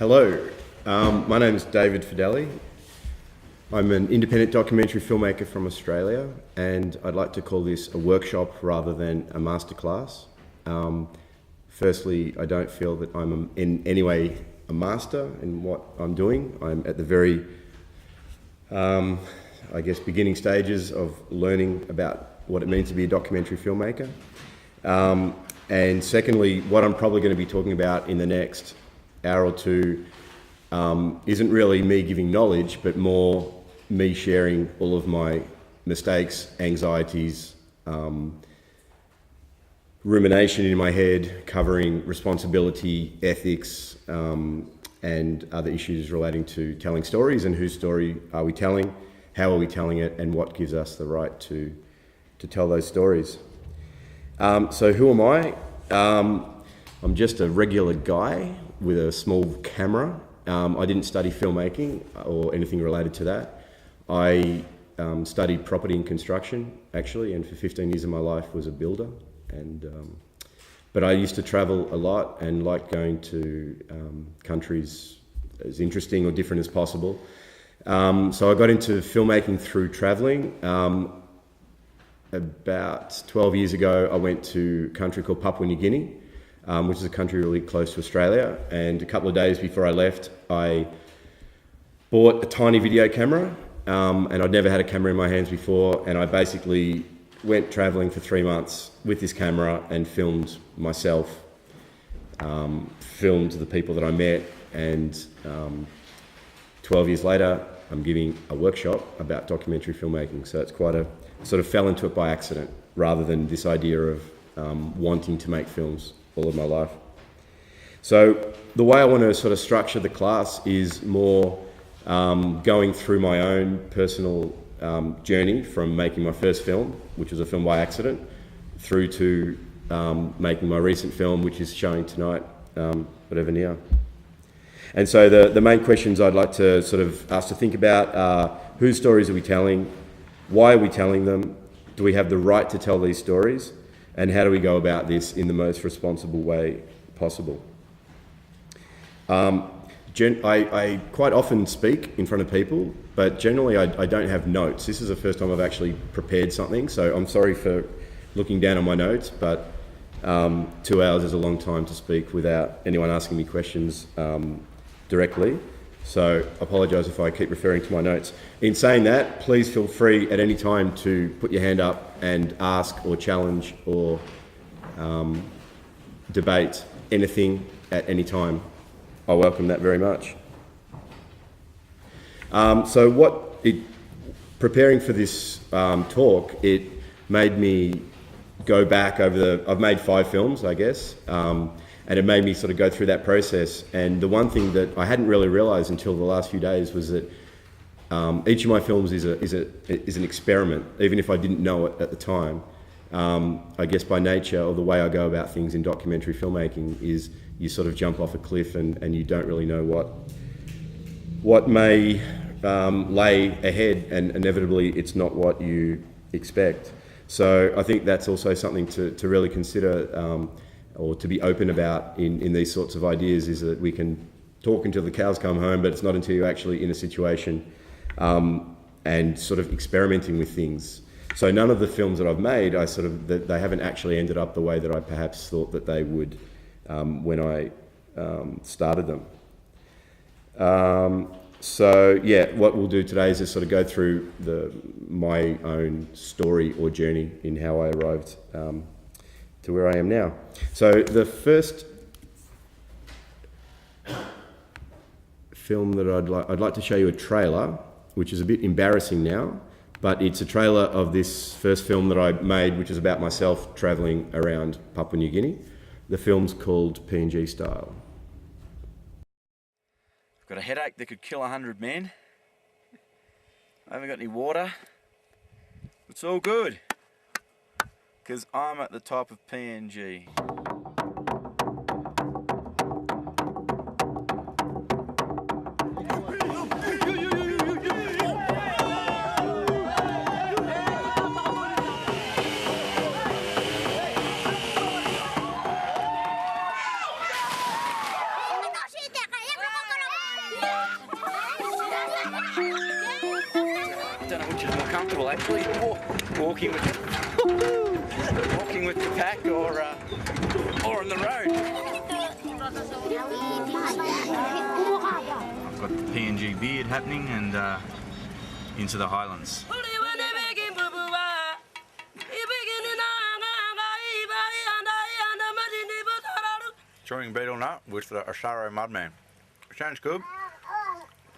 Hello, my name is David Fedele. I'm an independent documentary filmmaker from Australia, and I'd like to call this a workshop rather than a masterclass. Firstly, I don't feel that I'm in any way a master in what I'm doing. I'm at the very, beginning stages of learning about what it means to be a documentary filmmaker. And secondly, what I'm probably going to be talking about in the next hour or two isn't really me giving knowledge, but more me sharing all of my mistakes, anxieties, rumination in my head, covering responsibility, ethics, and other issues relating to telling stories and whose story are we telling, how are we telling it, and what gives us the right to tell those stories. So who am I? I'm just a regular guy with a small camera. I didn't study filmmaking or anything related to that. I studied property and construction, actually, and for 15 years of my life was a builder. But I used to travel a lot and liked going to countries as interesting or different as possible. So I got into filmmaking through traveling. About 12 years ago, I went to a country called Papua New Guinea, which is a country really close to Australia. And a couple of days before I left, I bought a tiny video camera, and I'd never had a camera in my hands before. And I basically went traveling for 3 months with this camera and filmed myself, filmed the people that I met. And 12 years later, I'm giving a workshop about documentary filmmaking. So it's quite a sort of fell into it by accident rather than this idea of wanting to make films all of my life. So the way I want to sort of structure the class is more going through my own personal journey from making my first film, which was a film by accident, through to making my recent film, which is showing tonight, REVENIR. And so the main questions I'd like to sort of ask to think about are: whose stories are we telling? Why are we telling them? Do we have the right to tell these stories? And how do we go about this in the most responsible way possible? I quite often speak in front of people, but generally I don't have notes. This is the first time I've actually prepared something, so I'm sorry for looking down on my notes, but 2 hours is a long time to speak without anyone asking me questions directly. So I apologise if I keep referring to my notes. In saying that, please feel free at any time to put your hand up and ask or challenge or debate anything at any time. I welcome that very much. Preparing for this talk, it made me go back I've made 5 films, I guess, and it made me sort of go through that process. And the one thing that I hadn't really realised until the last few days was that each of my films is an experiment, even if I didn't know it at the time. I guess by nature, or the way I go about things in documentary filmmaking, is you sort of jump off a cliff and you don't really know what may lay ahead, and inevitably it's not what you expect. So I think that's also something to really consider, or to be open about in these sorts of ideas, is that we can talk until the cows come home, but it's not until you're actually in a situation and sort of experimenting with things. So none of the films that I've made, they haven't actually ended up the way that I perhaps thought that they would when I started them. What we'll do today is just sort of go through my own story or journey in how I arrived to where I am now. So the first film that I'd like to show you a trailer, which is a bit embarrassing now, but it's a trailer of this first film that I made, which is about myself travelling around Papua New Guinea. The film's called PNG Style. I've got a headache that could kill 100 men. I haven't got any water. It's all good, because I'm at the top of PNG. don't know which is more comfortable actually, walking with the pack or on the road. I've got the PNG beard happening and into the Highlands. Chewing betel nut with the Asaro Mudman. Sounds good.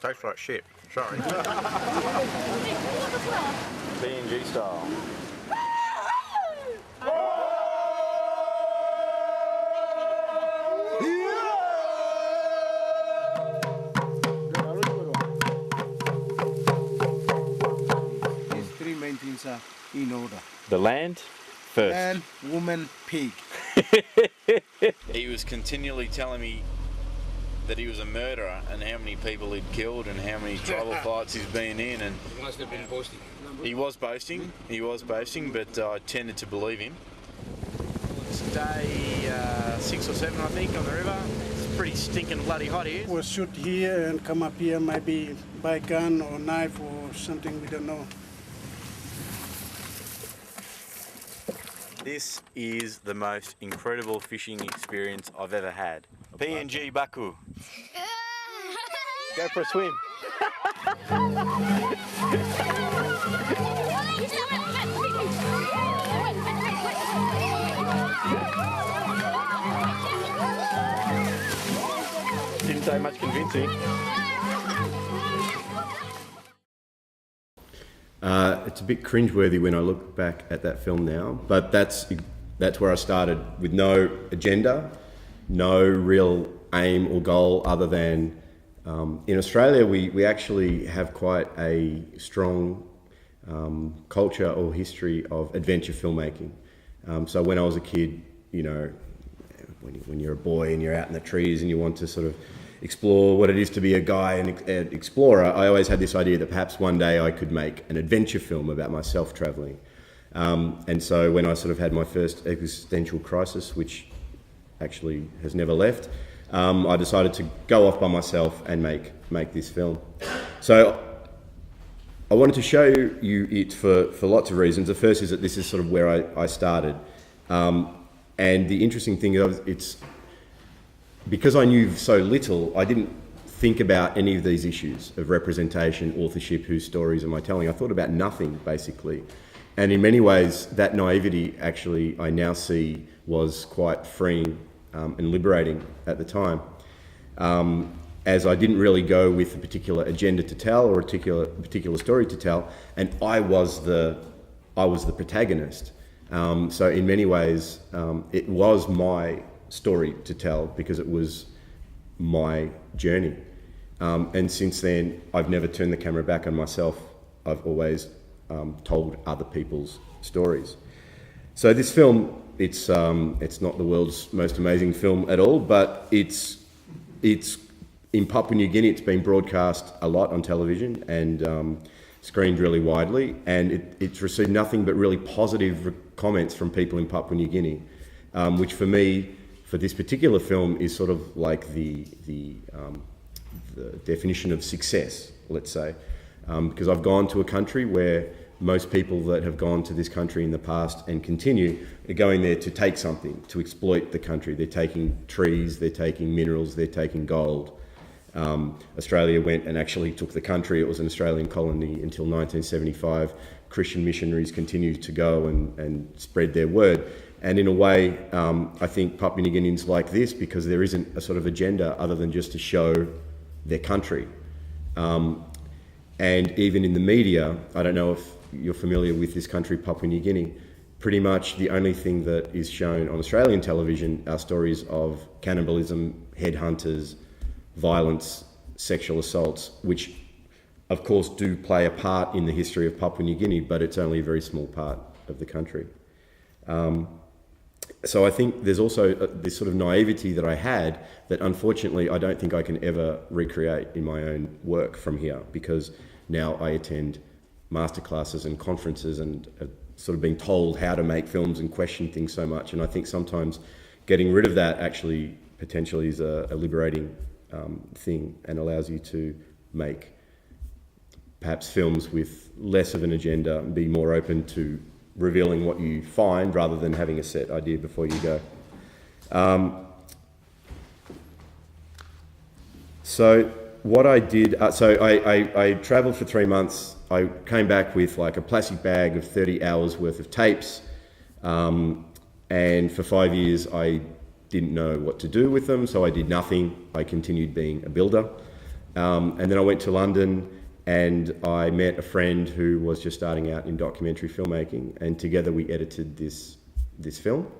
Tastes like shit. Sorry. PNG style. These three main things are in order. The land first. And woman, pig. He was continually telling me that he was a murderer and how many people he'd killed and how many tribal fights he's been in, and He must have been boasting. he was boasting, but I tended to believe him. It's day 6 or 7 I think on the river. It's pretty stinking bloody hot here. We'll shoot here and come up here, maybe buy gun or knife or something, we don't know. This is the most incredible fishing experience I've ever had. PNG Baku. Go for a swim. Didn't take much convincing. It's a bit cringeworthy when I look back at that film now, but that's where I started, with no agenda, no real aim or goal other than in Australia we actually have quite a strong culture or history of adventure filmmaking. So when I was a kid, you know, when you're a boy and you're out in the trees and you want to sort of explore what it is to be a guy and an explorer, I always had this idea that perhaps one day I could make an adventure film about myself travelling. And so when I sort of had my first existential crisis, which actually has never left, I decided to go off by myself and make this film. So I wanted to show you it for lots of reasons. The first is that this is sort of where I started. And the interesting thing is, it's because I knew so little, I didn't think about any of these issues of representation, authorship, whose stories am I telling. I thought about nothing, basically. And in many ways, that naivety, actually, I now see was quite freeing and liberating at the time. As I didn't really go with a particular agenda to tell or a particular story to tell, and I was the protagonist. So in many ways, it was my story to tell because it was my journey. And since then, I've never turned the camera back on myself. I've always told other people's stories. So this film, it's not the world's most amazing film at all, but it's in Papua New Guinea. It's been broadcast a lot on television and screened really widely, and it's received nothing but really positive comments from people in Papua New Guinea, which for me, for this particular film, is sort of like the definition of success, let's say, because I've gone to a country where most people that have gone to this country in the past and continue are going there to take something, to exploit the country. They're taking trees, they're taking minerals, they're taking gold. Australia went and actually took the country. It was an Australian colony until 1975. Christian missionaries continued to go and spread their word. And in a way, I think Papua New Guineans like this because there isn't a sort of agenda other than just to show their country. And even in the media, I don't know if you're familiar with this country, Papua New Guinea, pretty much the only thing that is shown on Australian television are stories of cannibalism, headhunters, violence, sexual assaults, which of course do play a part in the history of Papua New Guinea, but it's only a very small part of the country. So I think there's also this sort of naivety that I had that unfortunately I don't think I can ever recreate in my own work from here, because now I attend masterclasses and conferences and sort of being told how to make films and question things so much. And I think sometimes getting rid of that actually potentially is a liberating thing and allows you to make perhaps films with less of an agenda and be more open to revealing what you find rather than having a set idea before you go. So what I did, I travelled for 3 months. I came back with like a plastic bag of 30 hours worth of tapes, and for 5 years I didn't know what to do with them, so I did nothing. I continued being a builder, and then I went to London and I met a friend who was just starting out in documentary filmmaking, and together we edited this film.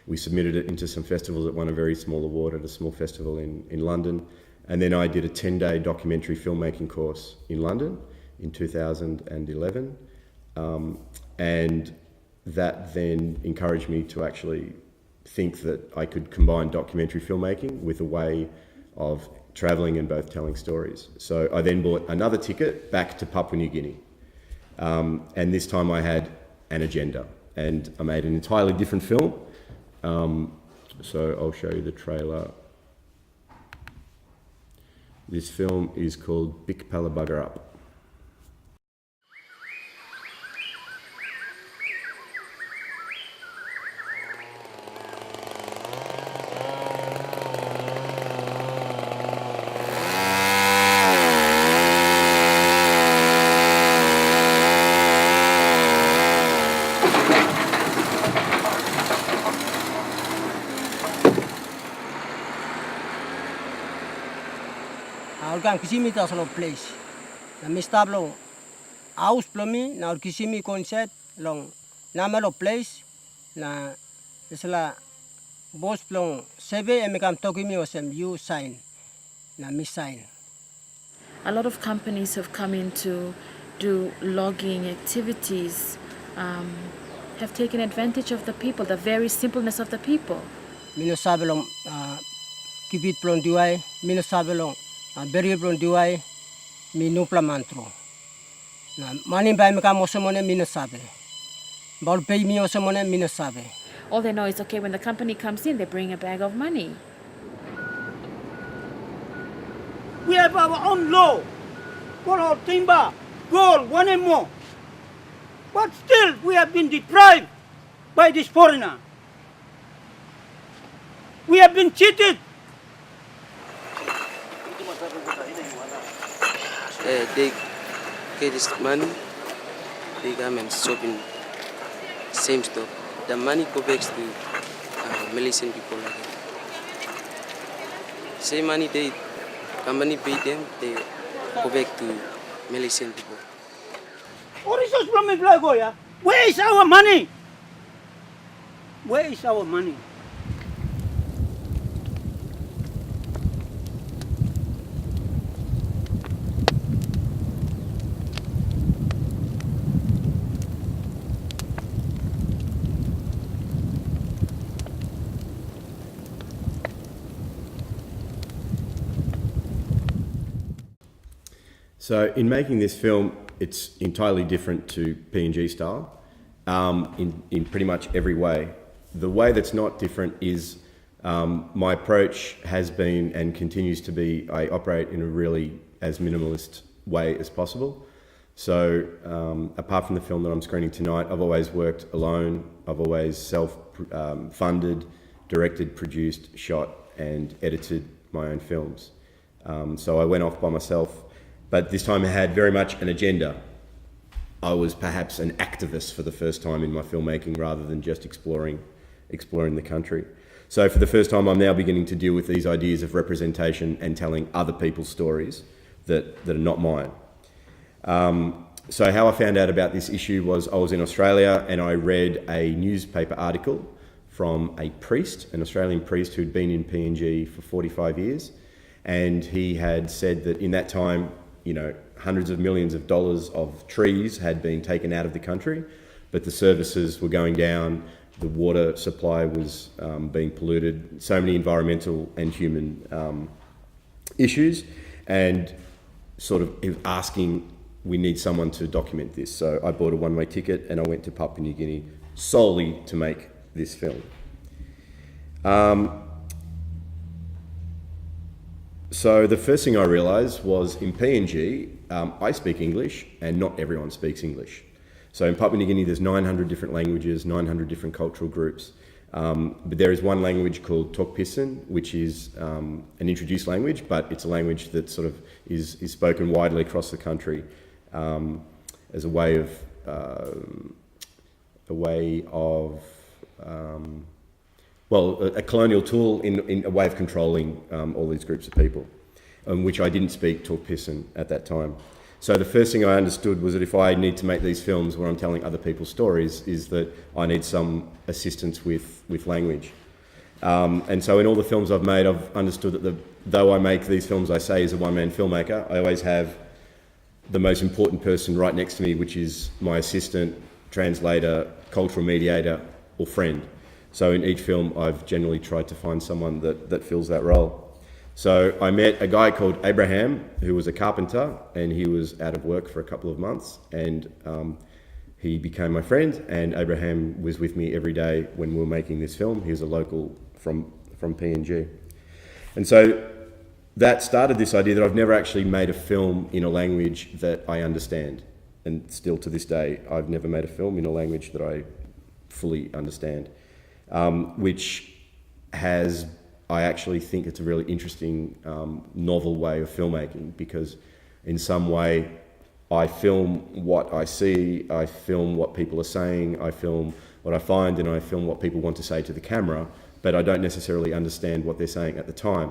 We submitted it into some festivals. It won a very small award at a small festival in London. And then I did a 10-day documentary filmmaking course in London in 2011. And that then encouraged me to actually think that I could combine documentary filmmaking with a way of travelling and both telling stories. So I then bought another ticket back to Papua New Guinea. And this time I had an agenda, and I made an entirely different film. So I'll show you the trailer. This film is called Bik Pala Bugger Up. Organ kisimi taslo place. Na mistablo aus plomi na kisimi concept long namelo place na isla bos plong sebe emekam tokimi osem you sign na mi sign. A lot of companies have come in to do logging activities, have taken advantage of the people, the very simpleness of the people. Mino sabelong kibit plong diwai, mino sabelong beri plong diwai, mino plamantro. Na mani bai mekam osomone mino sabe. Bal pay mi osomone mino sabe. All they know is, okay, when the company comes in, they bring a bag of money. We have our own law for our timber, gold, one and more. But still, we have been deprived by this foreigner. We have been cheated. They get this money, they come and shop in same store. The money goes back to Malaysian people. Same money they company pay them, they go back to Malaysian people. What is this from Blagoya? Where is our money? Where is our money? So in making this film, it's entirely different to PNG style in pretty much every way. The way that's not different is my approach has been and continues to be, I operate in a really as minimalist way as possible. So apart from the film that I'm screening tonight, I've always worked alone. I've always self-funded, directed, produced, shot and edited my own films. So I went off by myself. But this time I had very much an agenda. I was perhaps an activist for the first time in my filmmaking rather than just exploring the country. So for the first time I'm now beginning to deal with these ideas of representation and telling other people's stories that are not mine. So how I found out about this issue was I was in Australia and I read a newspaper article from a priest, an Australian priest who'd been in PNG for 45 years. And he had said that in that time, you know, hundreds of millions of dollars of trees had been taken out of the country, but the services were going down, the water supply was being polluted, so many environmental and human issues, and sort of asking, we need someone to document this. So I bought a one-way ticket and I went to Papua New Guinea solely to make this film. So the first thing I realised was in PNG, I speak English and not everyone speaks English. So in Papua New Guinea there's 900 different languages, 900 different cultural groups. But there is one language called Tokpisin, which is an introduced language, but it's a language that sort of is spoken widely across the country as a way of a colonial tool in a way of controlling all these groups of people, which I didn't speak Tokpisin at that time. So the first thing I understood was that if I need to make these films where I'm telling other people's stories, is that I need some assistance with language. And so in all the films I've made, I've understood that though I make these films, I say, as a one-man filmmaker, I always have the most important person right next to me, which is my assistant, translator, cultural mediator, or friend. So in each film, I've generally tried to find someone that fills that role. So I met a guy called Abraham, who was a carpenter, and he was out of work for a couple of months, and he became my friend, and Abraham was with me every day when we were making this film. He was a local from PNG. And so that started this idea that I've never actually made a film in a language that I understand. And still to this day, I've never made a film in a language that I fully understand, which has... I actually think it's a really interesting, novel way of filmmaking, because in some way I film what I see, I film what people are saying, I film what I find, and I film what people want to say to the camera, but I don't necessarily understand what they're saying at the time.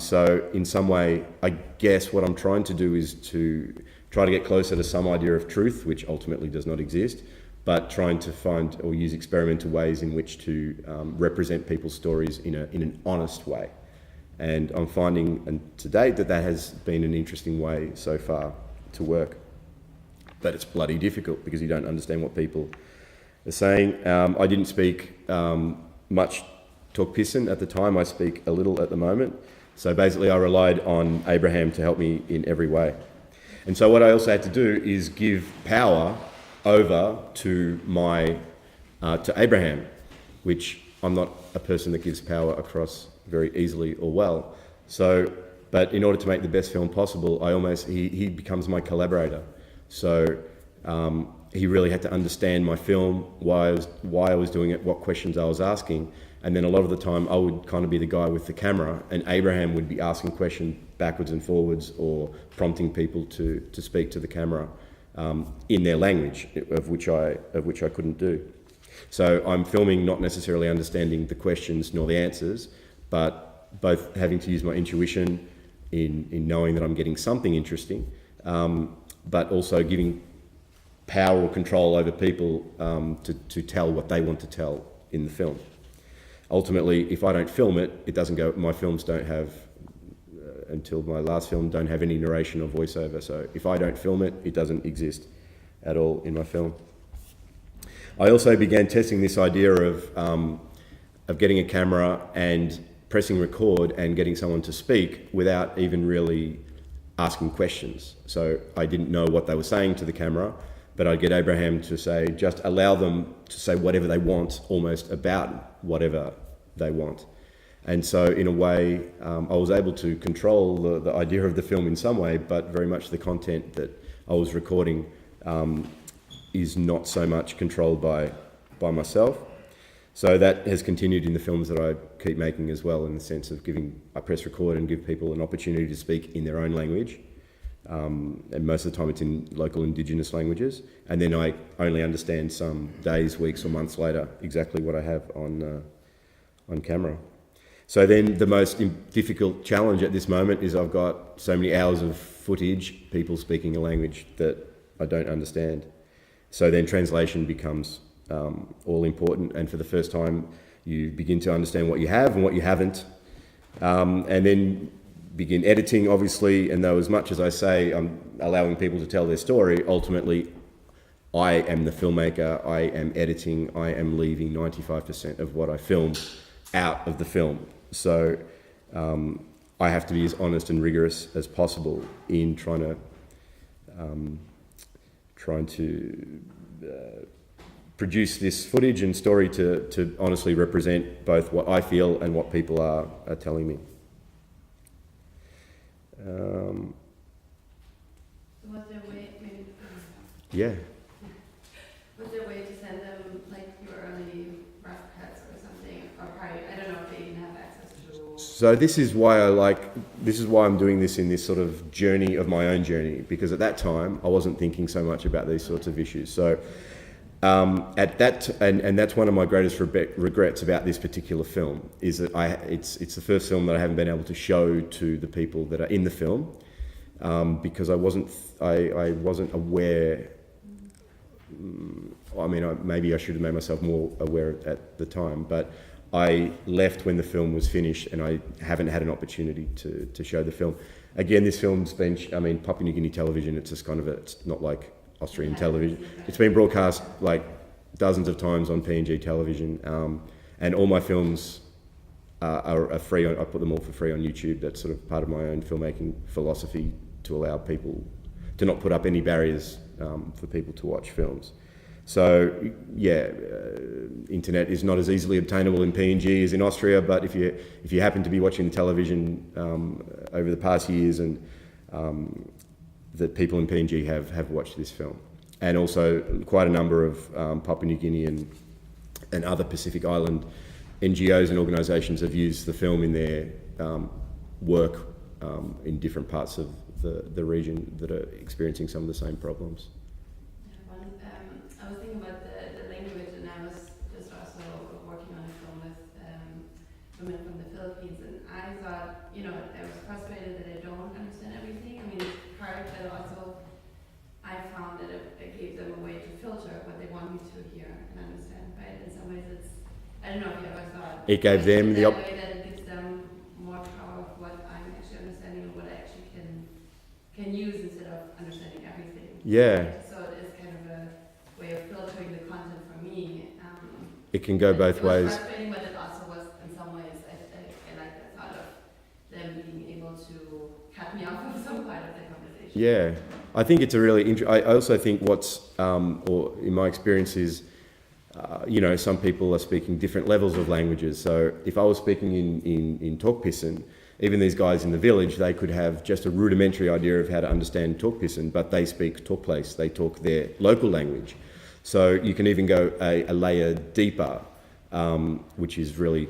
So in some way, I guess what I'm trying to do is to try to get closer to some idea of truth, which ultimately does not exist, but trying to find or use experimental ways in which to represent people's stories in an honest way. And I'm finding, and to date, that has been an interesting way so far to work. But it's bloody difficult because you don't understand what people are saying. I didn't speak much Tokpisin at the time. I speak a little at the moment. So basically I relied on Abraham to help me in every way. And so what I also had to do is give power over to to Abraham, which I'm not a person that gives power across very easily or well. So, but in order to make the best film possible, he becomes my collaborator. So he really had to understand my film, why I was doing it, what questions I was asking, and then a lot of the time I would kind of be the guy with the camera, and Abraham would be asking questions backwards and forwards, or prompting people to speak to the camera in their language, of which I couldn't do. So I'm filming not necessarily understanding the questions nor the answers, but both having to use my intuition in knowing that I'm getting something interesting, but also giving power or control over people to tell what they want to tell in the film. Ultimately, if I don't film it, it doesn't go. My films don't have, until my last film, don't have any narration or voiceover. So if I don't film it, it doesn't exist at all in my film. I also began testing this idea of getting a camera and pressing record and getting someone to speak without even really asking questions. So I didn't know what they were saying to the camera, but I'd get Abraham to say, just allow them to say whatever they want, almost about whatever they want. And so in a way, I was able to control the idea of the film in some way, but very much the content that I was recording is not so much controlled by myself. So that has continued in the films that I keep making as well, in the sense of I press record and give people an opportunity to speak in their own language. And most of the time it's in local indigenous languages. And then I only understand some days, weeks or months later exactly what I have on camera. So then the most difficult challenge at this moment is I've got so many hours of footage, people speaking a language that I don't understand. So then translation becomes all important, and for the first time you begin to understand what you have and what you haven't, and then begin editing, obviously. And though as much as I say I'm allowing people to tell their story, ultimately I am the filmmaker, I am editing, I am leaving 95% of what I film out of the film. So I have to be as honest and rigorous as possible in trying to produce this footage and story to honestly represent both what I feel and what people are telling me. yeah. Was there a way to send them like your early rough cuts or something? Or probably, I don't know if they even have access to. So this is why I'm doing this in this sort of journey of my own journey, because at that time I wasn't thinking so much about these sorts of issues. So at that, and that's one of my greatest regrets about this particular film, is that it's the first film that I haven't been able to show to the people that are in the film, because I wasn't aware. I mean, maybe I should have made myself more aware at the time, but I left when the film was finished, and I haven't had an opportunity to show the film. Again, this film's been, Papua New Guinea television, it's just it's not like Austrian television. It's been broadcast like dozens of times on PNG television, and all my films are free. I put them all for free on YouTube. That's sort of part of my own filmmaking philosophy, to allow people to not put up any barriers for people to watch films. So yeah, internet is not as easily obtainable in PNG as in Austria, but if you happen to be watching television over the past years, and that people in PNG have watched this film, and also quite a number of Papua New Guinea and other Pacific Island NGOs and organisations have used the film in their work in different parts of the region that are experiencing some of the same problems. I was thinking about the language, and I was just also working on a film with women from the Philippines, and I thought, I was frustrated that I don't understand everything. I mean, it's hard, but also I found that it gave them a way to filter what they want me to hear and understand, right? In some ways I don't know if you ever thought. It gave them the way that it gives them more power of what I'm actually understanding and what I actually can use instead of understanding everything. Yeah. So it is kind of a way of filtering the content for me. It can go both ways. It was frustrating, but it also was, in some ways, I like the thought of them being able to cut me off of some part of the conversation. Yeah, I think it's a really I also think what's, or in my experience is, some people are speaking different levels of languages. So if I was speaking in Tokpisin, even these guys in the village, they could have just a rudimentary idea of how to understand Tokpisin, but they speak Tokplace, they talk their local language. So you can even go a layer deeper, which is really,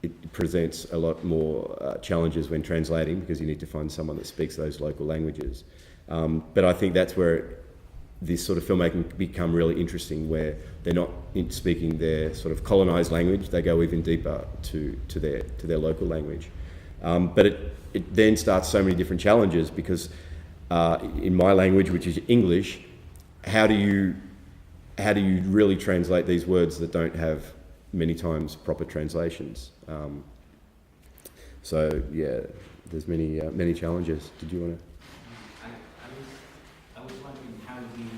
it presents a lot more challenges when translating, because you need to find someone that speaks those local languages. But I think that's where this sort of filmmaking become really interesting, where they're not speaking their sort of colonised language, they go even deeper to their local language. But it then starts so many different challenges, because in my language, which is English, how do you really translate these words that don't have many times proper translations? So yeah, there's many challenges. Did you want to? I was wondering how you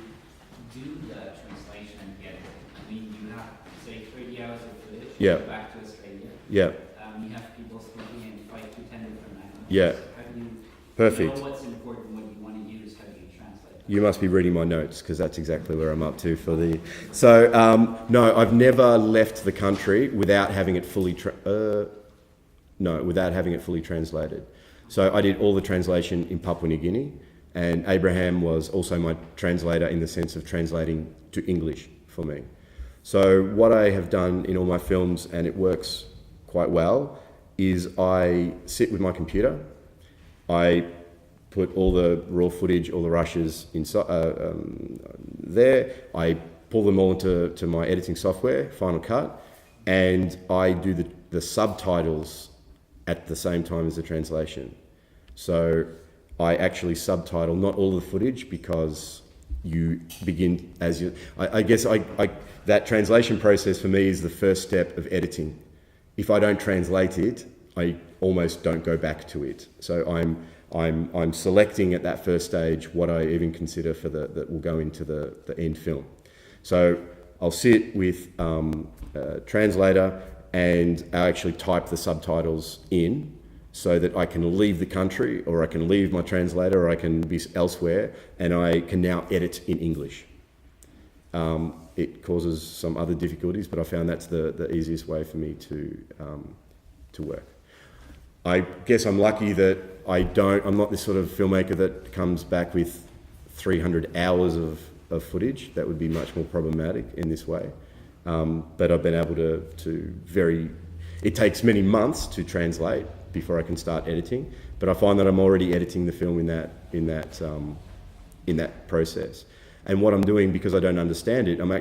do the translation and get it. I mean, you have, say, 30 hours of footage. Yeah. Back to Australia. Yeah. You have people speaking in 5 to 10 different languages. Yeah. How do you Perfect. know what's important, what you want to use? How do you translate that? You must be reading my notes, because that's exactly where I'm up to for the. So no, I've never left the country without having it fully translated. So I did all the translation in Papua New Guinea, and Abraham was also my translator in the sense of translating to English for me. So what I have done in all my films, and it works quite well, is I sit with my computer, I put all the raw footage, all the rushes inside there, I pull them all into my editing software, Final Cut, and I do the subtitles at the same time as the translation. So I actually subtitle not all the footage, because you begin as you. I guess that translation process for me is the first step of editing. If I don't translate it, I almost don't go back to it. So I'm selecting at that first stage what I even consider for that will go into the end film. So I'll sit with a translator, and I actually type the subtitles in, so that I can leave the country, or I can leave my translator, or I can be elsewhere, and I can now edit in English. It causes some other difficulties, but I found that's the easiest way for me to work. I guess I'm lucky that I'm not this sort of filmmaker that comes back with 300 hours of of footage. That would be much more problematic in this way. But I've been able to it takes many months to translate before I can start editing, but I find that I'm already editing the film in that process. And what I'm doing, because I don't understand it, I'm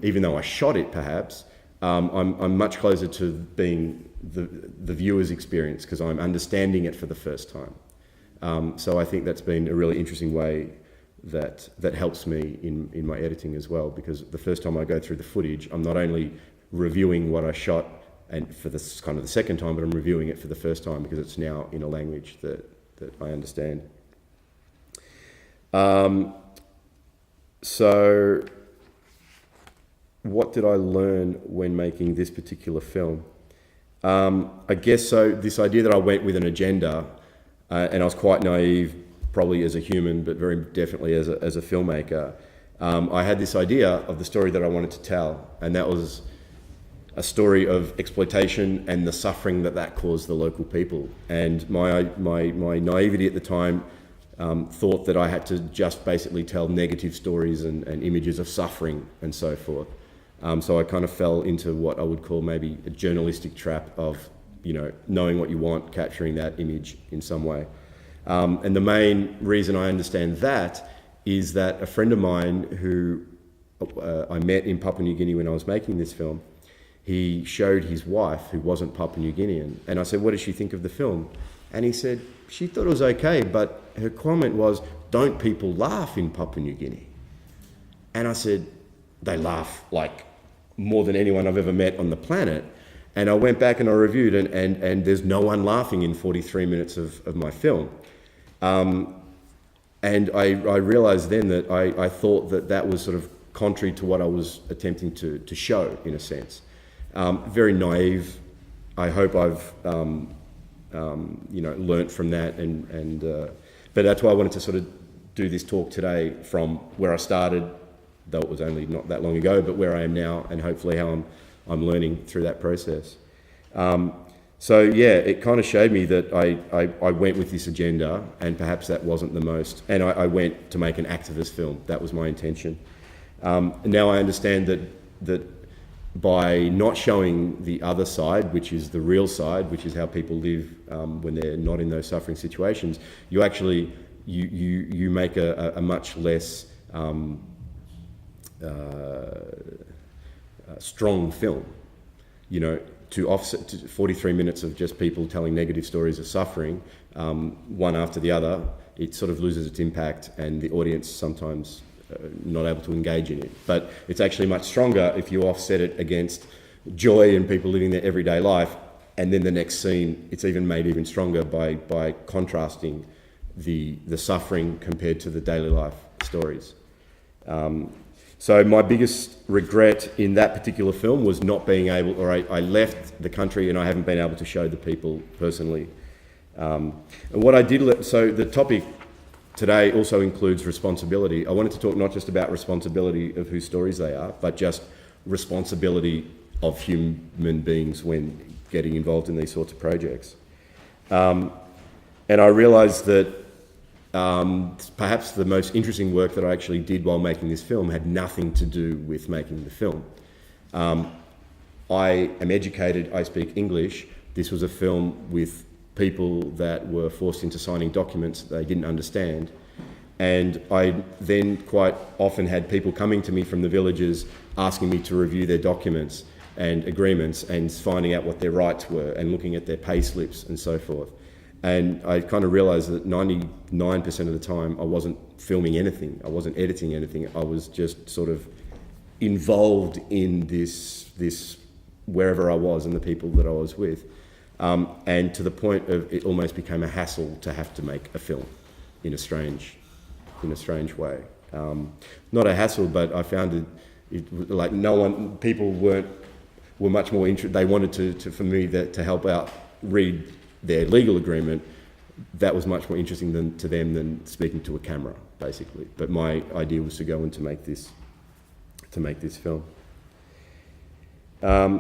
even though I shot it perhaps, I'm much closer to being the viewer's experience, because I'm understanding it for the first time. So I think that's been a really interesting way that helps me in my editing as well, because the first time I go through the footage, I'm not only reviewing what I shot and for this kind of the second time, but I'm reviewing it for the first time because it's now in a language that I understand. So what did I learn when making this particular film? I guess so, this idea that I went with an agenda, and I was quite naive, probably as a human, but very definitely as a filmmaker. I had this idea of the story that I wanted to tell, and that was a story of exploitation and the suffering that caused the local people. And my naivety at the time thought that I had to just basically tell negative stories and images of suffering and so forth. So I kind of fell into what I would call maybe a journalistic trap of, knowing what you want, capturing that image in some way. And the main reason I understand that is that a friend of mine who I met in Papua New Guinea when I was making this film, he showed his wife, who wasn't Papua New Guinean, and I said, what did she think of the film? And he said, she thought it was okay, but her comment was, don't people laugh in Papua New Guinea? And I said, they laugh like more than anyone I've ever met on the planet. And I went back and I reviewed, and there's no one laughing in 43 minutes of my film. And I realized then that I thought that was sort of contrary to what I was attempting to show, in a sense. Very naive. I hope I've learnt from that, but that's why I wanted to sort of do this talk today from where I started, though it was only not that long ago, but where I am now, and hopefully how I'm learning through that process. So yeah, it kind of showed me that I went with this agenda, and perhaps that wasn't the most, and I went to make an activist film. That was my intention. Now I understand that by not showing the other side, which is the real side, which is how people live when they're not in those suffering situations, you actually you make a much less strong film. To offset 43 minutes of just people telling negative stories of suffering, one after the other, it sort of loses its impact, and the audience sometimes not able to engage in it. But it's actually much stronger if you offset it against joy and people living their everyday life, and then the next scene, it's even made even stronger by contrasting the suffering compared to the daily life stories. So my biggest regret in that particular film was not being able, or I left the country and I haven't been able to show the people personally. And what I did, so the topic today also includes responsibility. I wanted to talk not just about responsibility of whose stories they are, but just responsibility of human beings when getting involved in these sorts of projects. And I realised that perhaps the most interesting work that I actually did while making this film had nothing to do with making the film. I am educated, I speak English. This was a film with people that were forced into signing documents that they didn't understand. And I then quite often had people coming to me from the villages asking me to review their documents and agreements and finding out what their rights were and looking at their pay slips and so forth. And I kind of realized that 99% of the time I wasn't filming anything, I wasn't editing anything, I was just sort of involved in this wherever I was and the people that I was with. And to the point of it almost became a hassle to have to make a film in a strange way. Not a hassle, but I found it like people were much more interested. They wanted for me to help out read their legal agreement. That was much more interesting to them than speaking to a camera, basically. But my idea was to go and to make this film.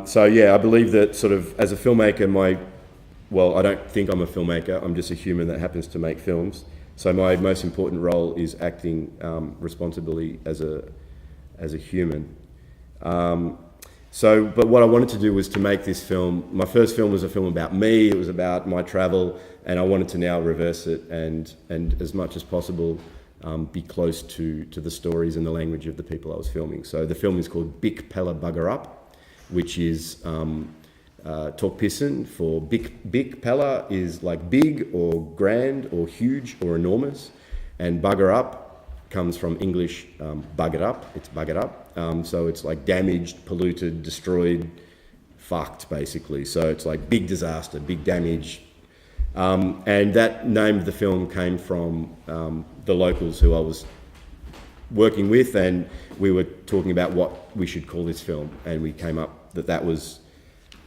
So yeah, I believe that sort of as a filmmaker, I don't think I'm a filmmaker. I'm just a human that happens to make films. So my most important role is acting responsibly as a human. But what I wanted to do was to make this film. My first film was a film about me. It was about my travel, and I wanted to now reverse it and as much as possible be close to the stories and the language of the people I was filming. So the film is called Big Pella Bugger Up, which is Talk Pissin for Big Pella is like big or grand or huge or enormous, and Bugger Up comes from English buggered up. It's buggered up, so it's like damaged, polluted, destroyed, fucked basically. So it's like big disaster, big damage. And that name of the film came from the locals who I was working with, and we were talking about what we should call this film, and we came up that was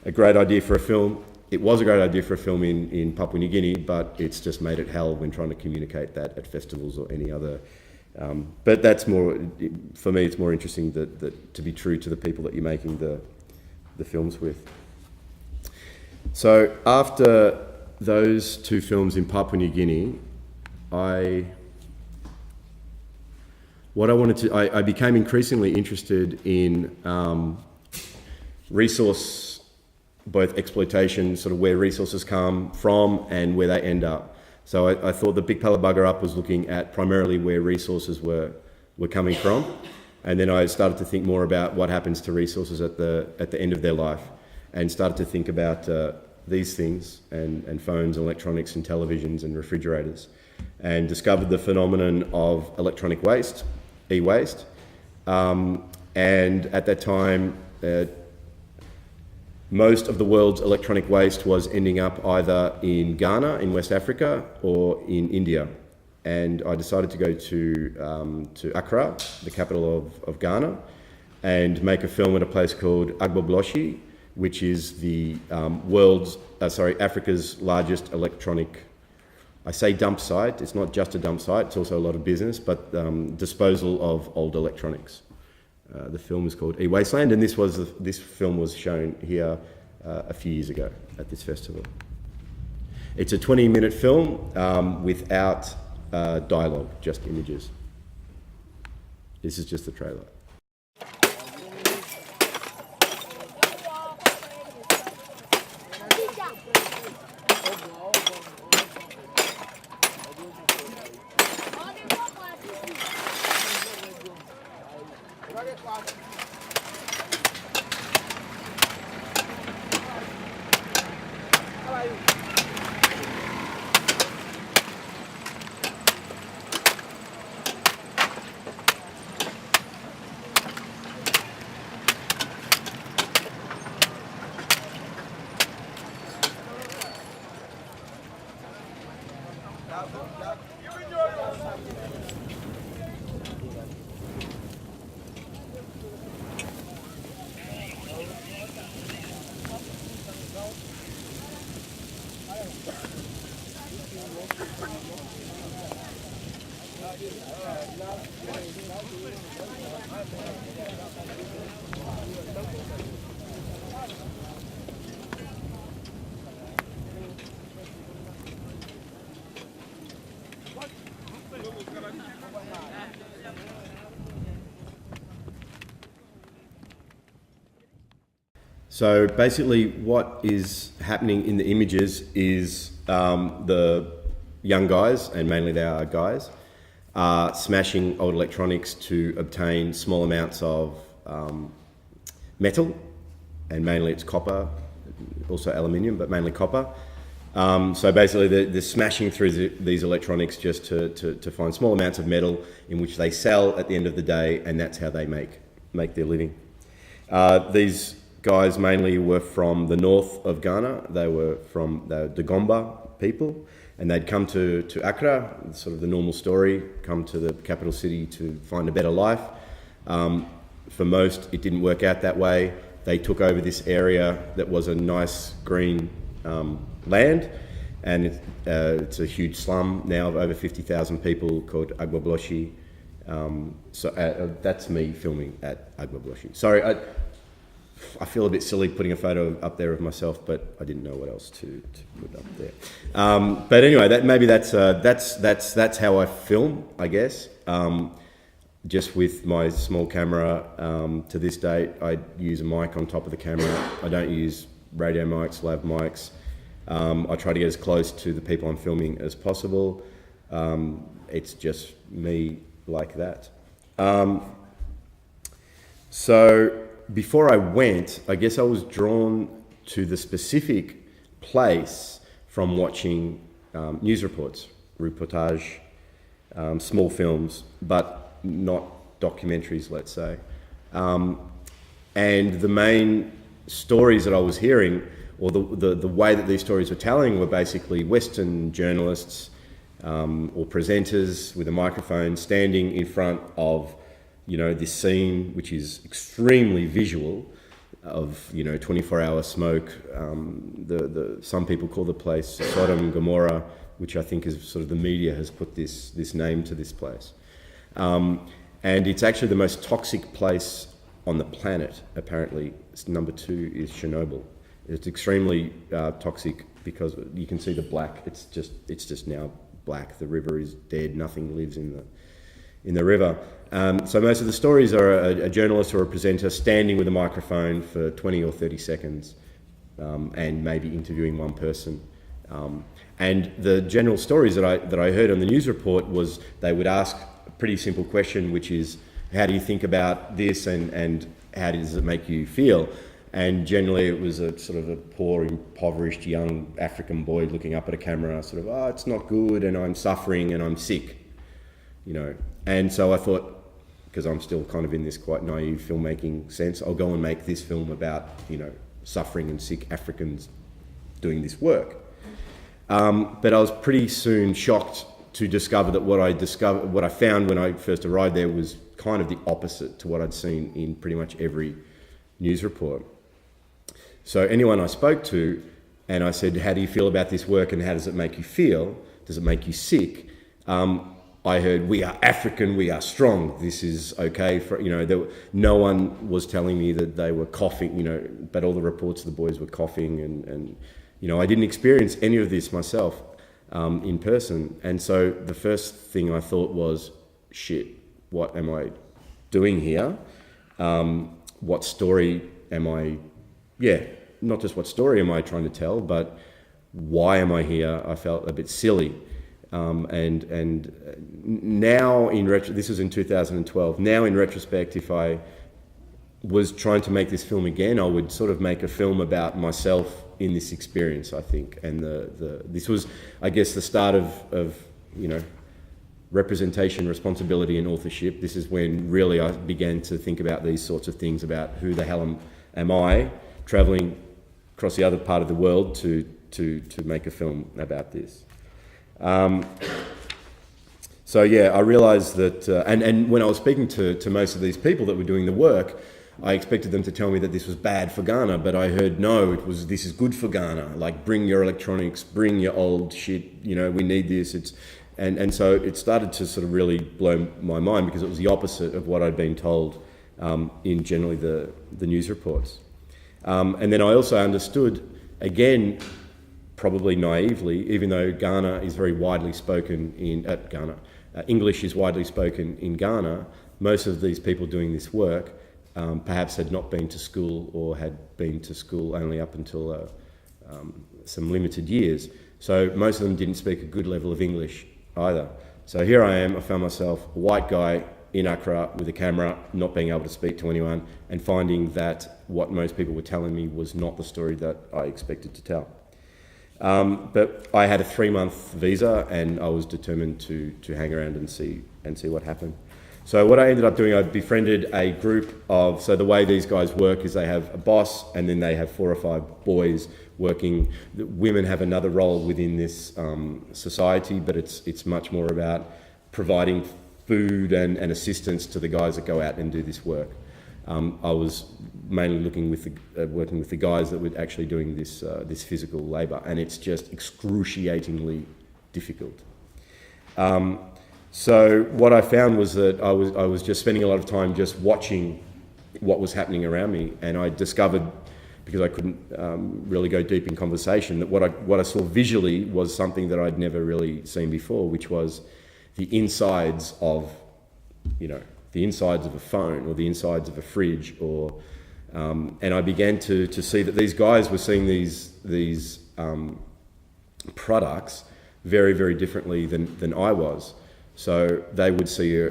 a great idea for a film. It was a great idea for a film in Papua New Guinea, but it's just made it hell when trying to communicate that at festivals or any other. But that's more, for me, it's more interesting that to be true to the people that you're making the films with. So after those two films in Papua New Guinea, I became increasingly interested in resource, both exploitation, sort of where resources come from and where they end up. So I thought the Big Pella Bugger Up was looking at primarily where resources were coming from, and then I started to think more about what happens to resources at the end of their life, and started to think about these things and phones and electronics and televisions and refrigerators, and discovered the phenomenon of electronic waste, e-waste, and at that time most of the world's electronic waste was ending up either in Ghana in West Africa or in India, and I decided to go to Accra, the capital of Ghana, and make a film at a place called Agbobloshi, which is the Africa's largest electronic, I say dump site, it's not just a dump site, it's also a lot of business, but disposal of old electronics. The film is called E-Wasteland, and this film was shown here a few years ago at this festival. It's a 20-minute film without dialogue, just images. This is just the trailer. So basically what is happening in the images is the young guys, and mainly they are guys, are smashing old electronics to obtain small amounts of metal, and mainly it's copper, also aluminium, but mainly copper. So basically they're smashing through these electronics just to find small amounts of metal in which they sell at the end of the day, and that's how they make their living. These guys mainly were from the north of Ghana. They were the Dagomba people, and they'd come to Accra, sort of the normal story, come to the capital city to find a better life. For most, it didn't work out that way. They took over this area that was a nice green land, and it's a huge slum now of over 50,000 people called Agbobloshi. So that's me filming at Agbobloshi. Sorry, I feel a bit silly putting a photo up there of myself, but I didn't know what else to put up there. But anyway, that's how I film, I guess. Just with my small camera. To this date, I use a mic on top of the camera. I don't use radio mics, lav mics. I try to get as close to the people I'm filming as possible. It's just me like that. So before I went, I guess I was drawn to the specific place from watching news reports, reportage, small films, but not documentaries, let's say. And the main stories that I was hearing, or the way that these stories were telling, were basically Western journalists or presenters with a microphone standing in front of, this scene, which is extremely visual, of 24-hour smoke. Some people call the place Sodom and Gomorrah, which I think is sort of the media has put this name to this place. And it's actually the most toxic place on the planet, apparently. Number 2 is Chernobyl. It's extremely toxic because you can see the black. It's just now black. The river is dead. Nothing lives in the river. So most of the stories are a journalist or a presenter standing with a microphone for 20 or 30 seconds and maybe interviewing one person. And the general stories that I heard on the news report was they would ask a pretty simple question, which is, how do you think about this and how does it make you feel? And generally it was a sort of a poor, impoverished young African boy looking up at a camera, sort of, it's not good and I'm suffering and I'm sick, And so I thought, because I'm still kind of in this quite naive filmmaking sense, I'll go and make this film about, suffering and sick Africans doing this work. But I was pretty soon shocked to discover that what I found when I first arrived there was kind of the opposite to what I'd seen in pretty much every news report. So anyone I spoke to, and I said, how do you feel about this work and how does it make you feel? Does it make you sick? I heard, we are African, we are strong, this is okay. No one was telling me that they were coughing, but all the reports of the boys were coughing and I didn't experience any of this myself in person. And so the first thing I thought was, shit, what am I doing here? What story am I, not just what story am I trying to tell, but why am I here? I felt a bit silly. And now this was in 2012, now in retrospect, if I was trying to make this film again, I would sort of make a film about myself in this experience, I think. And this was, I guess, the start of representation, responsibility and authorship. This is when really I began to think about these sorts of things, about who the hell am I, travelling across the other part of the world to make a film about this. So yeah, I realised that, and when I was speaking to most of these people that were doing the work, I expected them to tell me that this was bad for Ghana, but I heard no, this is good for Ghana. Like, bring your electronics, bring your old shit. We need this. And so it started to sort of really blow my mind, because it was the opposite of what I'd been told in generally the news reports. And then I also understood, again, probably naively, even though Ghana is very widely spoken English is widely spoken in Ghana, most of these people doing this work perhaps had not been to school, or had been to school only up until some limited years. So most of them didn't speak a good level of English either. So here I am, I found myself a white guy in Accra with a camera, not being able to speak to anyone, and finding that what most people were telling me was not the story that I expected to tell. But I had a 3-month visa, and I was determined to hang around and see what happened. So what I ended up doing, I befriended a group of, so the way these guys work is they have a boss, and then they have 4 or 5 boys working. The women have another role within this society, but it's much more about providing food and assistance to the guys that go out and do this work. I was mainly working with the guys that were actually doing this physical labour, and it's just excruciatingly difficult. So what I found was that I was just spending a lot of time just watching what was happening around me. And I discovered, because I couldn't really go deep in conversation, that what I saw visually was something that I'd never really seen before, which was the insides of, the insides of a phone or the insides of a fridge, or and I began to see that these guys were seeing these products very, very differently than I was. So they would see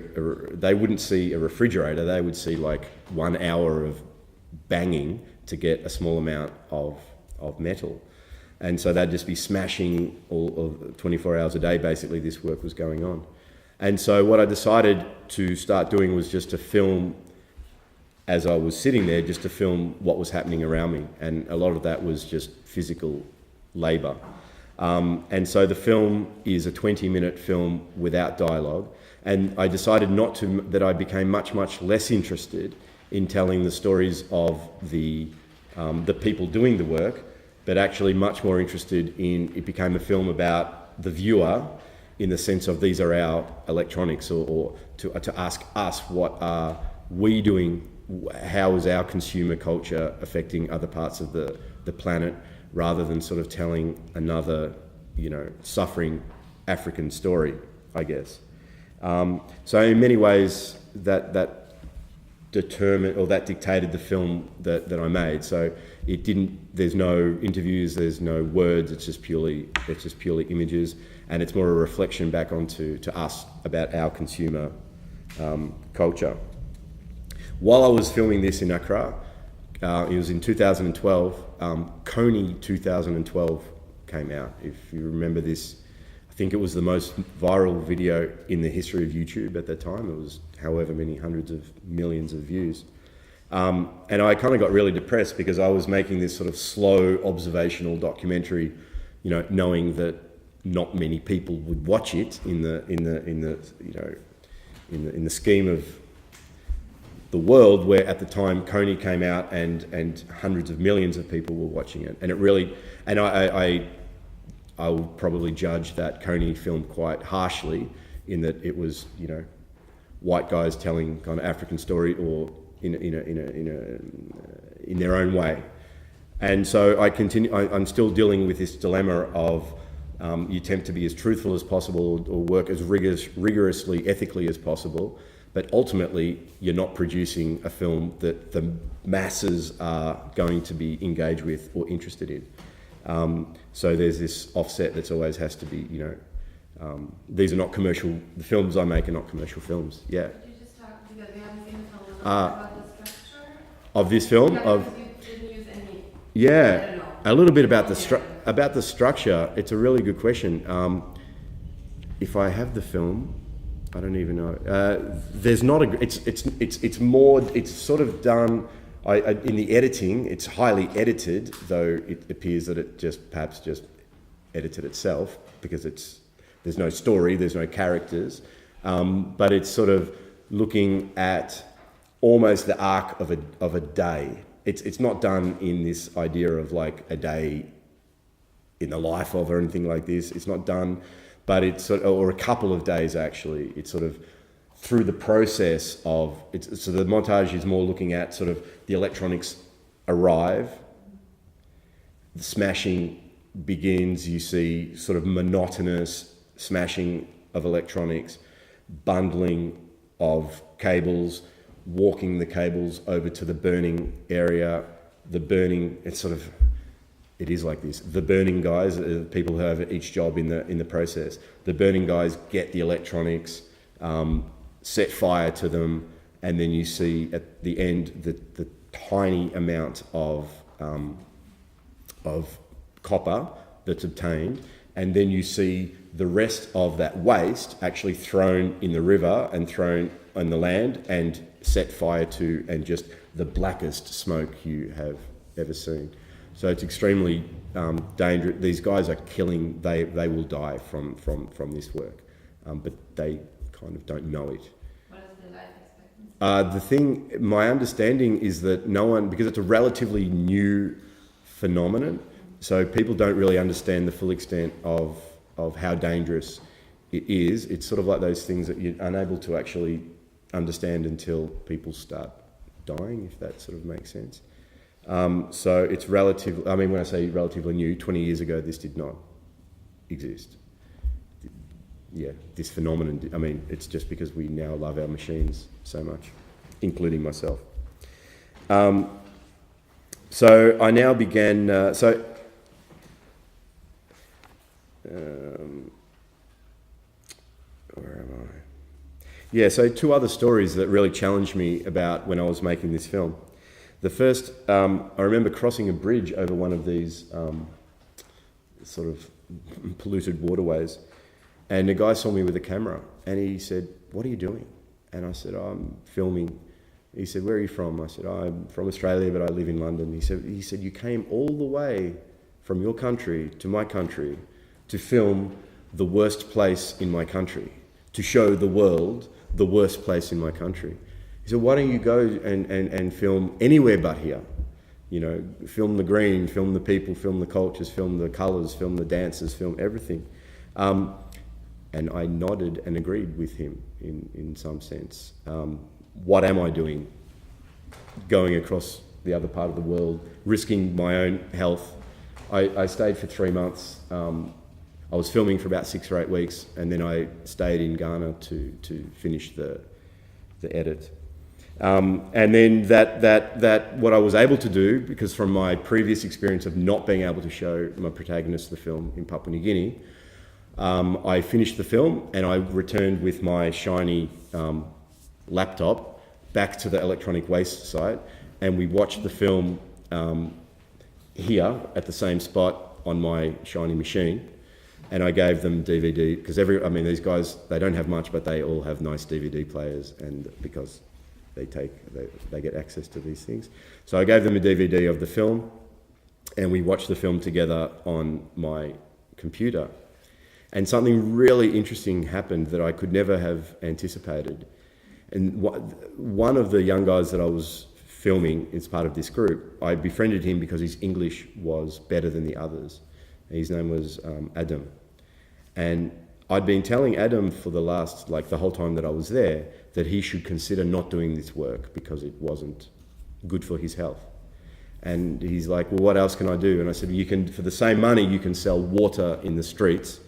they wouldn't see a refrigerator. They would see like 1 hour of banging to get a small amount of metal. And so they'd just be smashing all of 24 hours a day, basically. This work was going on. And so what I decided to start doing was just to film, as I was sitting there, just to film what was happening around me. And a lot of that was just physical labor. And so the film is a 20-minute film without dialogue. And I decided that I became much, much less interested in telling the stories of the people doing the work, but actually much more interested in, it became a film about the viewer, in the sense of these are our electronics, or to ask us, what are we doing, how is our consumer culture affecting other parts of the planet, rather than sort of telling another, suffering African story, I guess. So in many ways that determined, or that dictated the film that I made. So it didn't, there's no interviews, there's no words, it's just purely images, and it's more a reflection back onto us about our consumer culture. While I was filming this in Accra, it was in 2012, Coney 2012 came out. If you remember this, I think it was the most viral video in the history of YouTube at that time. It was however many hundreds of millions of views. And I kind of got really depressed, because I was making this sort of slow observational documentary, knowing that not many people would watch it in the scheme of the world, where at the time Coney came out and hundreds of millions of people were watching it. And it really, and I will probably judge that Coney film quite harshly, in that it was, white guys telling kind of African story, or in their own way. And so I'm still dealing with this dilemma of you attempt to be as truthful as possible, or work as rigorously, ethically as possible, but ultimately you're not producing a film that the masses are going to be engaged with or interested in. So there's this offset that's always has to be, these are not commercial, the films I make are not commercial films, yeah. Could you just talk, because we haven't seen the film, about the structure? Of this film? Yeah, of, you didn't use any, yeah, I don't know. a little bit about the structure. It's a really good question. If I have the film, I don't even know. There's not a. It's more. It's sort of done. In the editing, it's highly edited, though it appears that it perhaps just edited itself, because there's no story, there's no characters, but it's sort of looking at almost the arc of a day. It's not done in this idea of like a day in the life of, or anything like this. It's not done, but it's sort of, or a couple of days actually. It's sort of through the process of, so the montage is more looking at sort of the electronics arrive, the smashing begins, you see sort of monotonous smashing of electronics, bundling of cables, walking the cables over to the burning area, the burning, it is like this. The burning guys, people who have each job in the process, the burning guys get the electronics, set fire to them, and then you see at the end the tiny amount of copper that's obtained, and then you see the rest of that waste actually thrown in the river and thrown on the land and set fire to, and just the blackest smoke you have ever seen. So it's extremely dangerous. These guys are killing, they will die from this work, but they kind of don't know it. What is the life expectancy? My understanding is that no one, because it's a relatively new phenomenon, so people don't really understand the full extent of how dangerous it is. It's sort of like those things that you're unable to actually understand until people start dying, if that sort of makes sense. So it's relatively, I mean, when I say relatively new, 20 years ago, this did not exist. Yeah, this phenomenon, I mean, it's just because we now love our machines so much, including myself. So I now began, where am I? Yeah, so two other stories that really challenged me about when I was making this film. The first, I remember crossing a bridge over one of these sort of polluted waterways, and a guy saw me with a camera, and he said, "What are you doing?" And I said, "I'm filming." He said, "Where are you from?" I said, "I'm from Australia, but I live in London." He said, "You came all the way from your country to my country to film the worst place in my country, to show the world the worst place in my country." He said, "Why don't you go and film anywhere but here? You know, film the green, film the people, film the cultures, film the colours, film the dancers, film everything." And I nodded and agreed with him in some sense. What am I doing? Going across the other part of the world, risking my own health. I stayed for 3 months. I was filming for about 6 or 8 weeks, and then I stayed in Ghana to finish the edit. And then that what I was able to do, because from my previous experience of not being able to show my protagonist the film in Papua New Guinea, I finished the film and I returned with my shiny laptop back to the electronic waste site, and we watched the film here at the same spot on my shiny machine. And I gave them DVD, because these guys, they don't have much, but they all have nice DVD players, and because they get access to these things. So I gave them a DVD of the film, and we watched the film together on my computer. And something really interesting happened that I could never have anticipated. And one of the young guys that I was filming as part of this group, I befriended him because his English was better than the others. His name was Adam. And I'd been telling Adam for the whole time that I was there, that he should consider not doing this work because it wasn't good for his health. And he's like, "Well, what else can I do?" And I said, for the same money, you can sell water in the streets.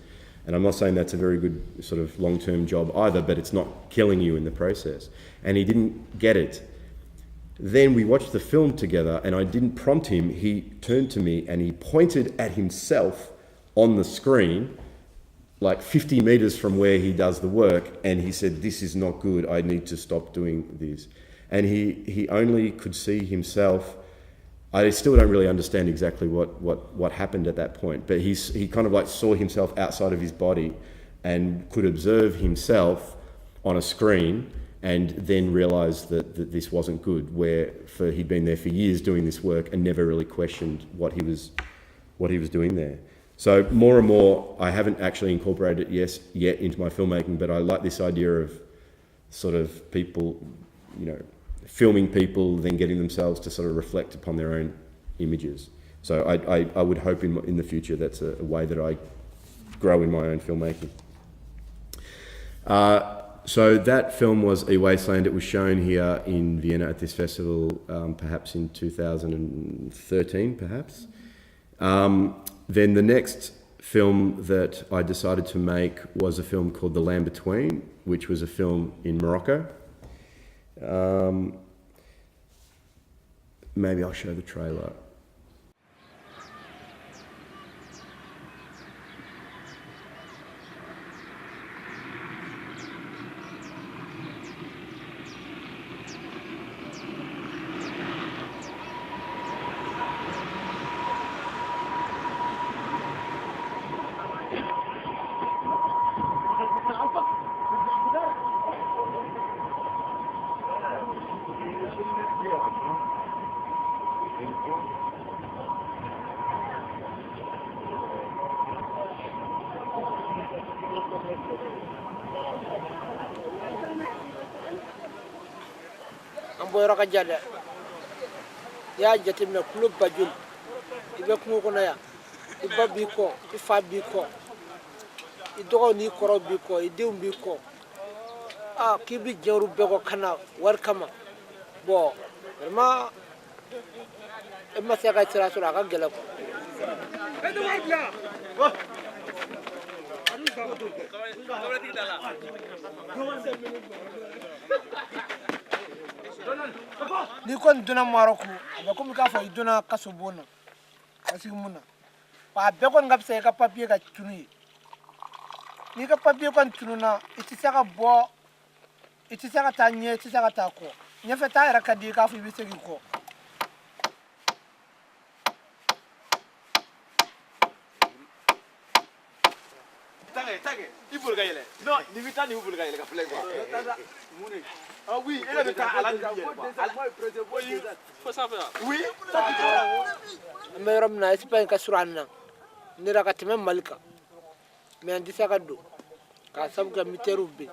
And I'm not saying that's a very good sort of long-term job either, but it's not killing you in the process. And he didn't get it. Then we watched the film together, and I didn't prompt him. He turned to me and he pointed at himself on the screen, like 50 meters from where he does the work, and he said, "This is not good, I need to stop doing this." And he only could see himself. I still don't really understand exactly what happened at that point, but he kind of like saw himself outside of his body and could observe himself on a screen, and then realised that this wasn't good, he'd been there for years doing this work and never really questioned what he was doing there. So more and more, I haven't actually incorporated it yet into my filmmaking, but I like this idea of sort of people, filming people, then getting themselves to sort of reflect upon their own images. So I would hope in the future that's a way that I grow in my own filmmaking. So that film was A Wasteland. It was shown here in Vienna at this festival, perhaps in 2013, perhaps. Then the next film that I decided to make was a film called The Land Between, which was a film in Morocco. Maybe I'll show the trailer. Boyro ka jade ya jatimna club bajul ibe kungo kono ya iba biko ifa biko idogo ni koro biko idum biko kibi jewru beko kana war kama bo vraiment e ma se ka tsira sura ka gela ko ni kon duna Morocco ba ko mi ka fa duna kaso bona kasi muna pa be kon ngap se ka papier ka tunu ni ka papier kon tunu na iti saka bo iti saka tanye iti saka ta ko nya fe ta era ka di ka fu bi se ko Tage, ibul gayele. No, ni vita ni ibul gayele ka play ba. Ah oui, elle est à la oui, me rom na Espagne ka surana ni ra ka time malika me andi saka do ka sab ka miteru be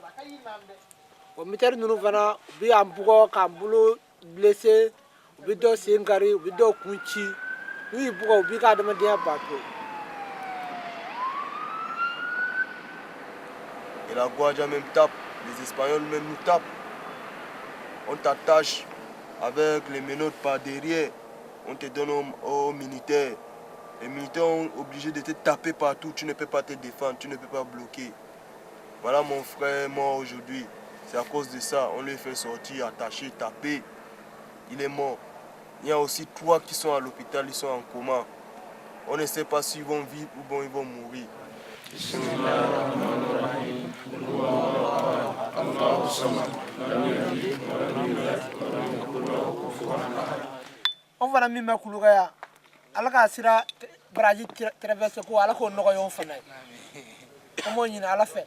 o miteru nunu vana bi ambugo ka mbulu blessé bi do singari bi do kunchi ni bugo bi ka dama dia bato. Et la Guadia même tape, les Espagnols même nous tapent. On t'attache avec les menottes par derrière, on te donne aux militaires. Les militaires sont obligés de te taper partout, tu ne peux pas te défendre, tu ne peux pas bloquer. Voilà mon frère mort aujourd'hui, c'est à cause de ça, on le fait sortir, attacher, taper. Il est mort. Il y a aussi 3 qui sont à l'hôpital, ils sont en coma. On ne sait pas s'ils vont vivre ou bon, ils vont mourir. On va la mime kuluga ala ka sira Brazil traverse ko ala ko nogo yon fana o mo nyina ala fe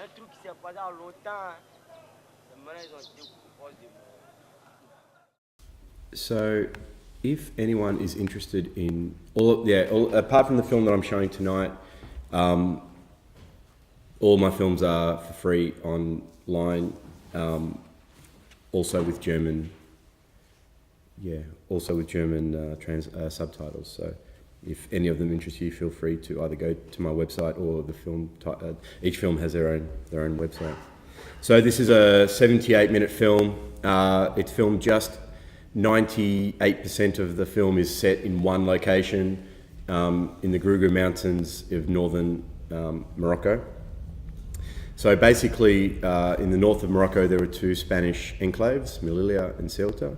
un truc qui s'est passé en longtemps maintenant ils ont été proches de moi. So, if anyone is interested in apart from the film that I'm showing tonight, all my films are for free online, also with German subtitles. So, if any of them interest you, feel free to either go to my website or the film. Each film has their own website. So, this is a 78-minute film. It's filmed just 98% of the film is set in one location in the Gruger Mountains of northern Morocco. So basically, in the north of Morocco, there were 2 Spanish enclaves, Melilla and Ceuta,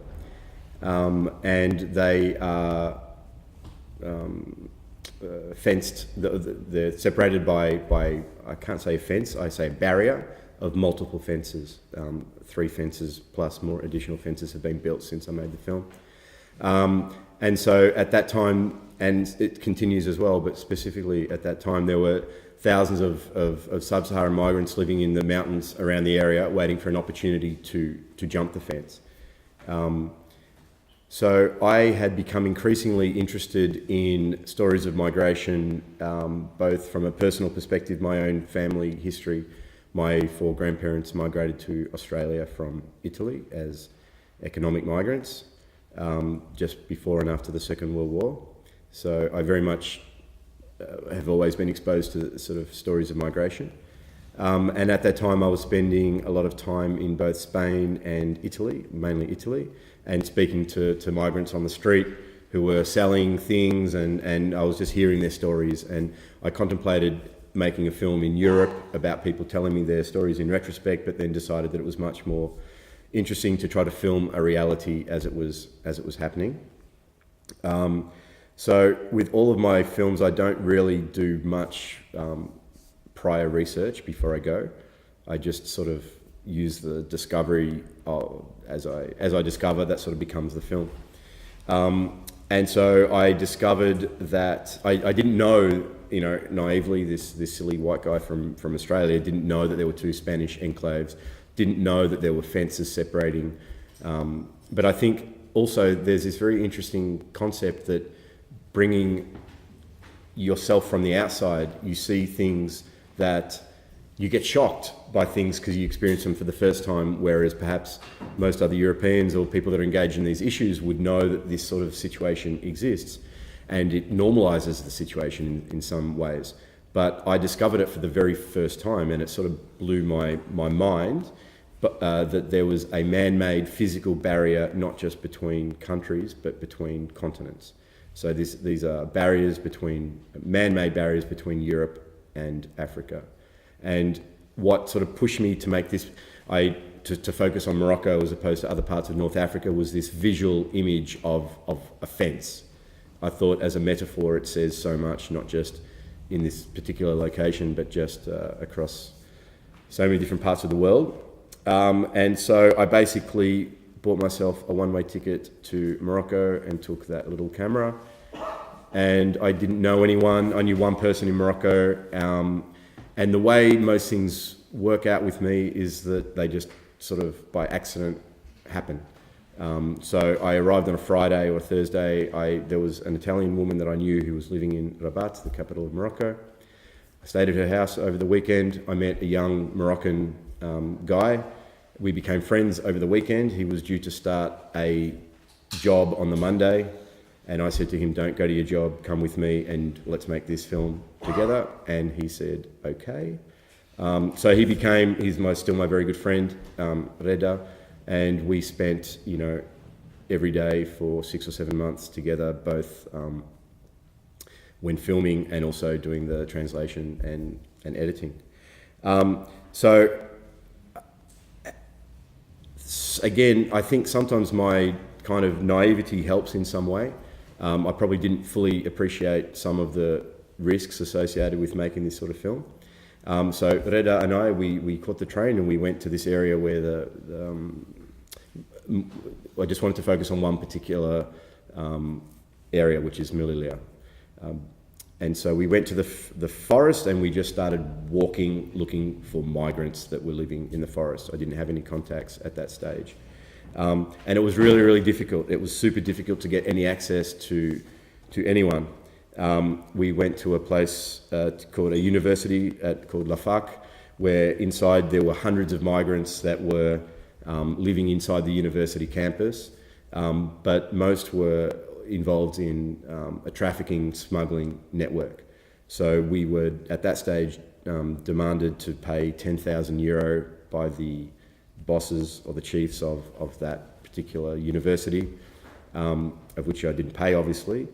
and they are fenced. They're separated by I can't say fence, I say barrier of multiple fences. 3 fences plus more additional fences have been built since I made the film. And so at that time, and it continues as well, but specifically at that time, there were thousands of sub-Saharan migrants living in the mountains around the area waiting for an opportunity to jump the fence. So I had become increasingly interested in stories of migration, both from a personal perspective, my own family history. My 4 grandparents migrated to Australia from Italy as economic migrants just before and after the Second World War. So I very much have always been exposed to sort of stories of migration. And at that time I was spending a lot of time in both Spain and Italy, mainly Italy, and speaking to migrants on the street who were selling things, and I was just hearing their stories, and I contemplated making a film in Europe about people telling me their stories in retrospect, but then decided that it was much more interesting to try to film a reality as it was happening. So with all of my films, I don't really do much prior research before I go. I just sort of use the discovery as I discover, that sort of becomes the film. And so I discovered that I didn't know, naively, this silly white guy from Australia didn't know that there were 2 Spanish enclaves, didn't know that there were fences separating. But I think also there's this very interesting concept that bringing yourself from the outside, you see things that you get shocked by things because you experience them for the first time, whereas perhaps most other Europeans or people that are engaged in these issues would know that this sort of situation exists, and it normalizes the situation in some ways. but I discovered it for the very first time, and it sort of blew my mind, but that there was a man-made physical barrier, not just between countries, but between continents. So these are man-made barriers between Europe and Africa. And what sort of pushed me to make this, to focus on Morocco as opposed to other parts of North Africa, was this visual image of a fence. I thought as a metaphor it says so much, not just in this particular location, but just across so many different parts of the world. And so I basically bought myself a one-way ticket to Morocco and took that little camera. And I didn't know anyone. I knew one person in Morocco. And the way most things work out with me is that they just sort of by accident happen. So I arrived on a Friday or a Thursday. There was an Italian woman that I knew who was living in Rabat, the capital of Morocco. I stayed at her house over the weekend. I met a young Moroccan guy. We became friends over the weekend. He was due to start a job on the Monday. And I said to him, don't go to your job, come with me and let's make this film together. And he said, okay. So he's still my very good friend, Reda. And we spent, every day for 6 or 7 months together, both when filming and also doing the translation and editing. So again, I think sometimes my kind of naivety helps in some way. I probably didn't fully appreciate some of the risks associated with making this sort of film. So Reda and I, we caught the train and we went to this area where I just wanted to focus on one particular area, which is Melilla. And so we went to the forest and we just started walking, looking for migrants that were living in the forest. I didn't have any contacts at that stage. And it was really, really difficult. It was super difficult to get any access to anyone. We went to a place called a university called La Fac, where inside there were hundreds of migrants that were living inside the university campus, but most were involved in a trafficking, smuggling network. So we were, at that stage, demanded to pay €10,000 by the bosses or the chiefs of that particular university, of which I didn't pay, obviously.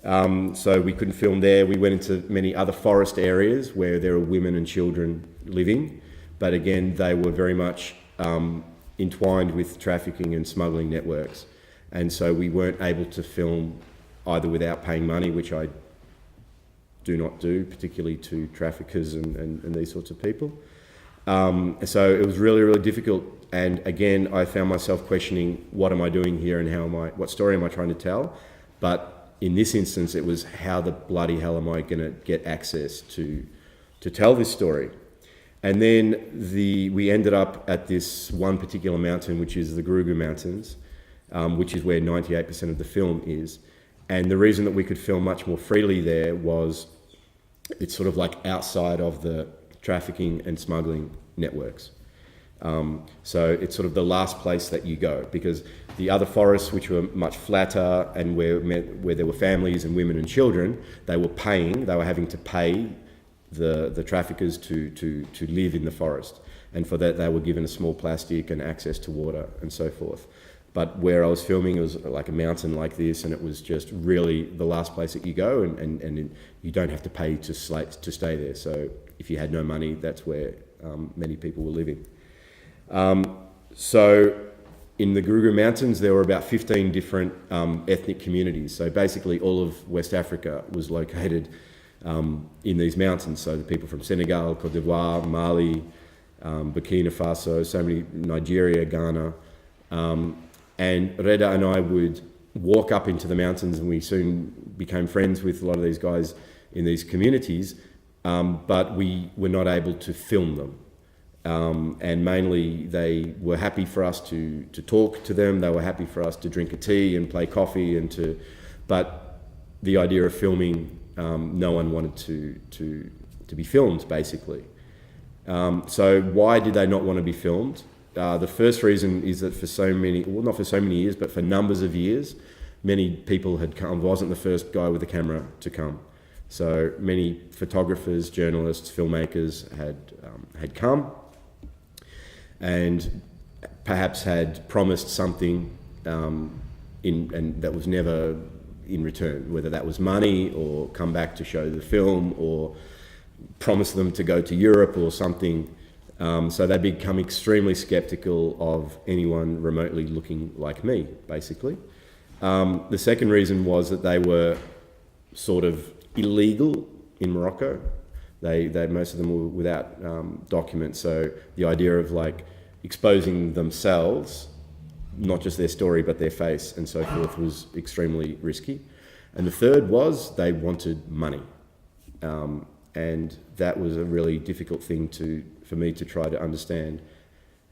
So we couldn't film there. We went into many other forest areas where there are women and children living, but again, they were very much entwined with trafficking and smuggling networks. And so we weren't able to film either without paying money, which I do not do, particularly to traffickers and these sorts of people. So it was really, really difficult. And again, I found myself questioning, what am I doing here and what story am I trying to tell? But in this instance, it was, how the bloody hell am I going to get access to tell this story? And then we ended up at this one particular mountain, which is the Grugu Mountains, which is where 98% of the film is. And the reason that we could film much more freely there was it's sort of like outside of the trafficking and smuggling networks. So it's sort of the last place that you go, because the other forests, which were much flatter and where there were families and women and children, they were having to pay the traffickers to live in the forest. And for that, they were given a small plastic and access to water and so forth. But where I was filming, it was like a mountain like this, and it was just really the last place that you go, and you don't have to pay to stay there. So if you had no money, that's where many people were living. So in the Grugu Mountains, there were about 15 different ethnic communities. So basically all of West Africa was located in these mountains. So the people from Senegal, Cote d'Ivoire, Mali, Burkina Faso, so many, Nigeria, Ghana. And Reda and I would walk up into the mountains, and we soon became friends with a lot of these guys in these communities, but we were not able to film them. And mainly they were happy for us to talk to them. They were happy for us to drink a tea and play coffee but the idea of filming, no one wanted to be filmed, basically. So why did they not want to be filmed? The first reason is that not for so many years, but for numbers of years, many people had come. I wasn't the first guy with a camera to come. So many photographers, journalists, filmmakers had come and perhaps had promised something and that was never in return, whether that was money or come back to show the film or promise them to go to Europe or something. So they become extremely skeptical of anyone remotely looking like me, basically. The second reason was that they were sort of illegal in Morocco. They most of them were without documents. So the idea of like exposing themselves, not just their story but their face and so forth, was extremely risky. And the third was they wanted money. And that was a really difficult thing for me to try to understand.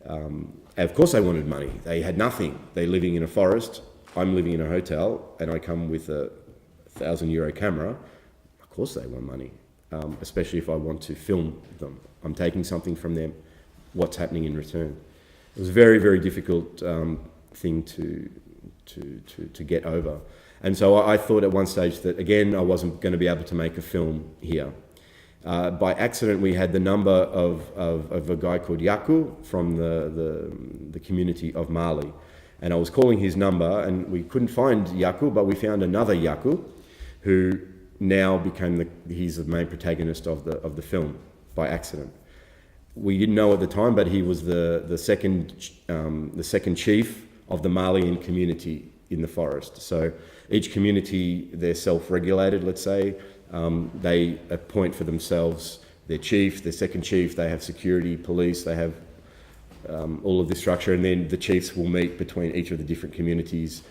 Of course they wanted money. They had nothing. They're living in a forest. I'm living in a hotel and I come with a €1,000 camera. Of course they want money, especially if I want to film them. I'm taking something from them. What's happening in return? It was a very, very difficult thing to get over. And so I thought at one stage that, again, I wasn't going to be able to make a film here. By accident, we had the number of a guy called Yaku from the community of Mali. And I was calling his number and we couldn't find Yaku, but we found another Yaku who now became he's the main protagonist of the film by accident. We didn't know at the time, but he was the second chief of the Malian community in the forest. So each community, they're self-regulated, let's say. They appoint for themselves their chief, their second chief, they have security, police, they have all of this structure, and then the chiefs will meet between each of the different communities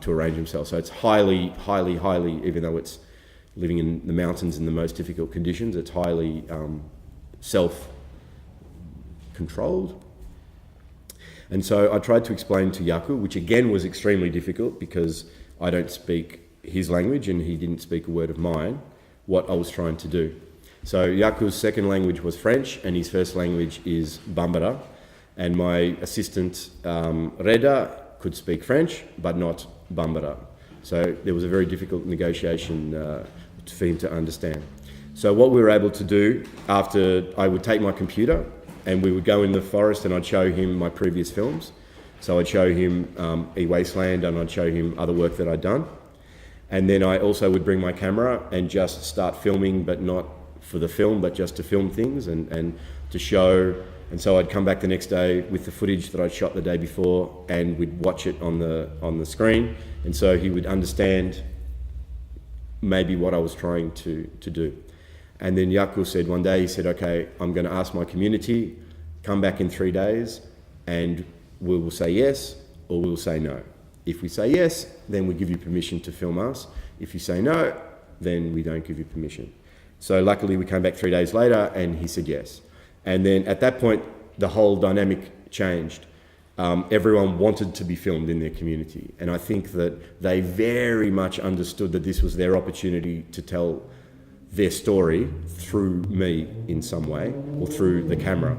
to arrange themselves. So it's highly, highly, highly, even though it's living in the mountains in the most difficult conditions, it's highly self-controlled. And so I tried to explain to Yaku, which again was extremely difficult because I don't speak his language and he didn't speak a word of mine, what I was trying to do. So Yaku's second language was French and his first language is Bambara. And my assistant, Reda, could speak French, but not Bambara. So there was a very difficult negotiation for him to understand. So what we were able to do, after I would take my computer and we would go in the forest and I'd show him my previous films. So I'd show him A Wasteland and I'd show him other work that I'd done. And then I also would bring my camera and just start filming, but not for the film, but just to film things and to show. And so I'd come back the next day with the footage that I'd shot the day before and we'd watch it on the screen. And so he would understand maybe what I was trying to do. And then Yaku said one day, he said, okay, I'm going to ask my community, come back in 3 days and we will say yes or we'll say no. If we say yes, then we give you permission to film us. If you say no, then we don't give you permission. So luckily we came back 3 days later and he said yes. And then at that point, the whole dynamic changed. Everyone wanted to be filmed in their community. And I think that they very much understood that this was their opportunity to tell their story through me in some way or through the camera.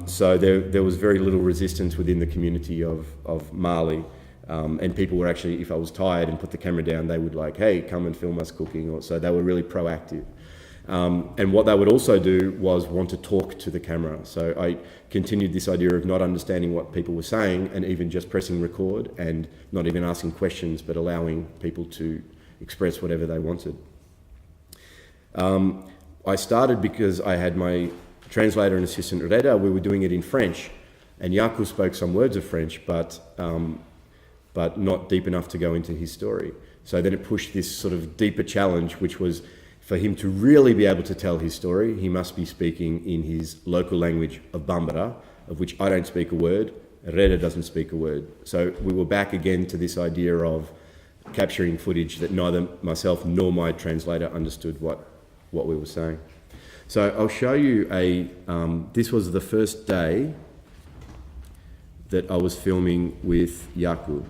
So there was very little resistance within the community of Mali. And people were actually, if I was tired and put the camera down, they would like, hey, come and film us cooking. So they were really proactive. And what they would also do was want to talk to the camera. So I continued this idea of not understanding what people were saying and even just pressing record and not even asking questions, but allowing people to express whatever they wanted. I started because I had my translator and assistant Reda. We were doing it in French, and Yaku spoke some words of French, but not deep enough to go into his story. So then it pushed this sort of deeper challenge, which was for him to really be able to tell his story, he must be speaking in his local language of Bambara, of which I don't speak a word, Reda doesn't speak a word. So we were back again to this idea of capturing footage that neither myself nor my translator understood what we were saying. So I'll show you this was the first day that I was filming with Yaku.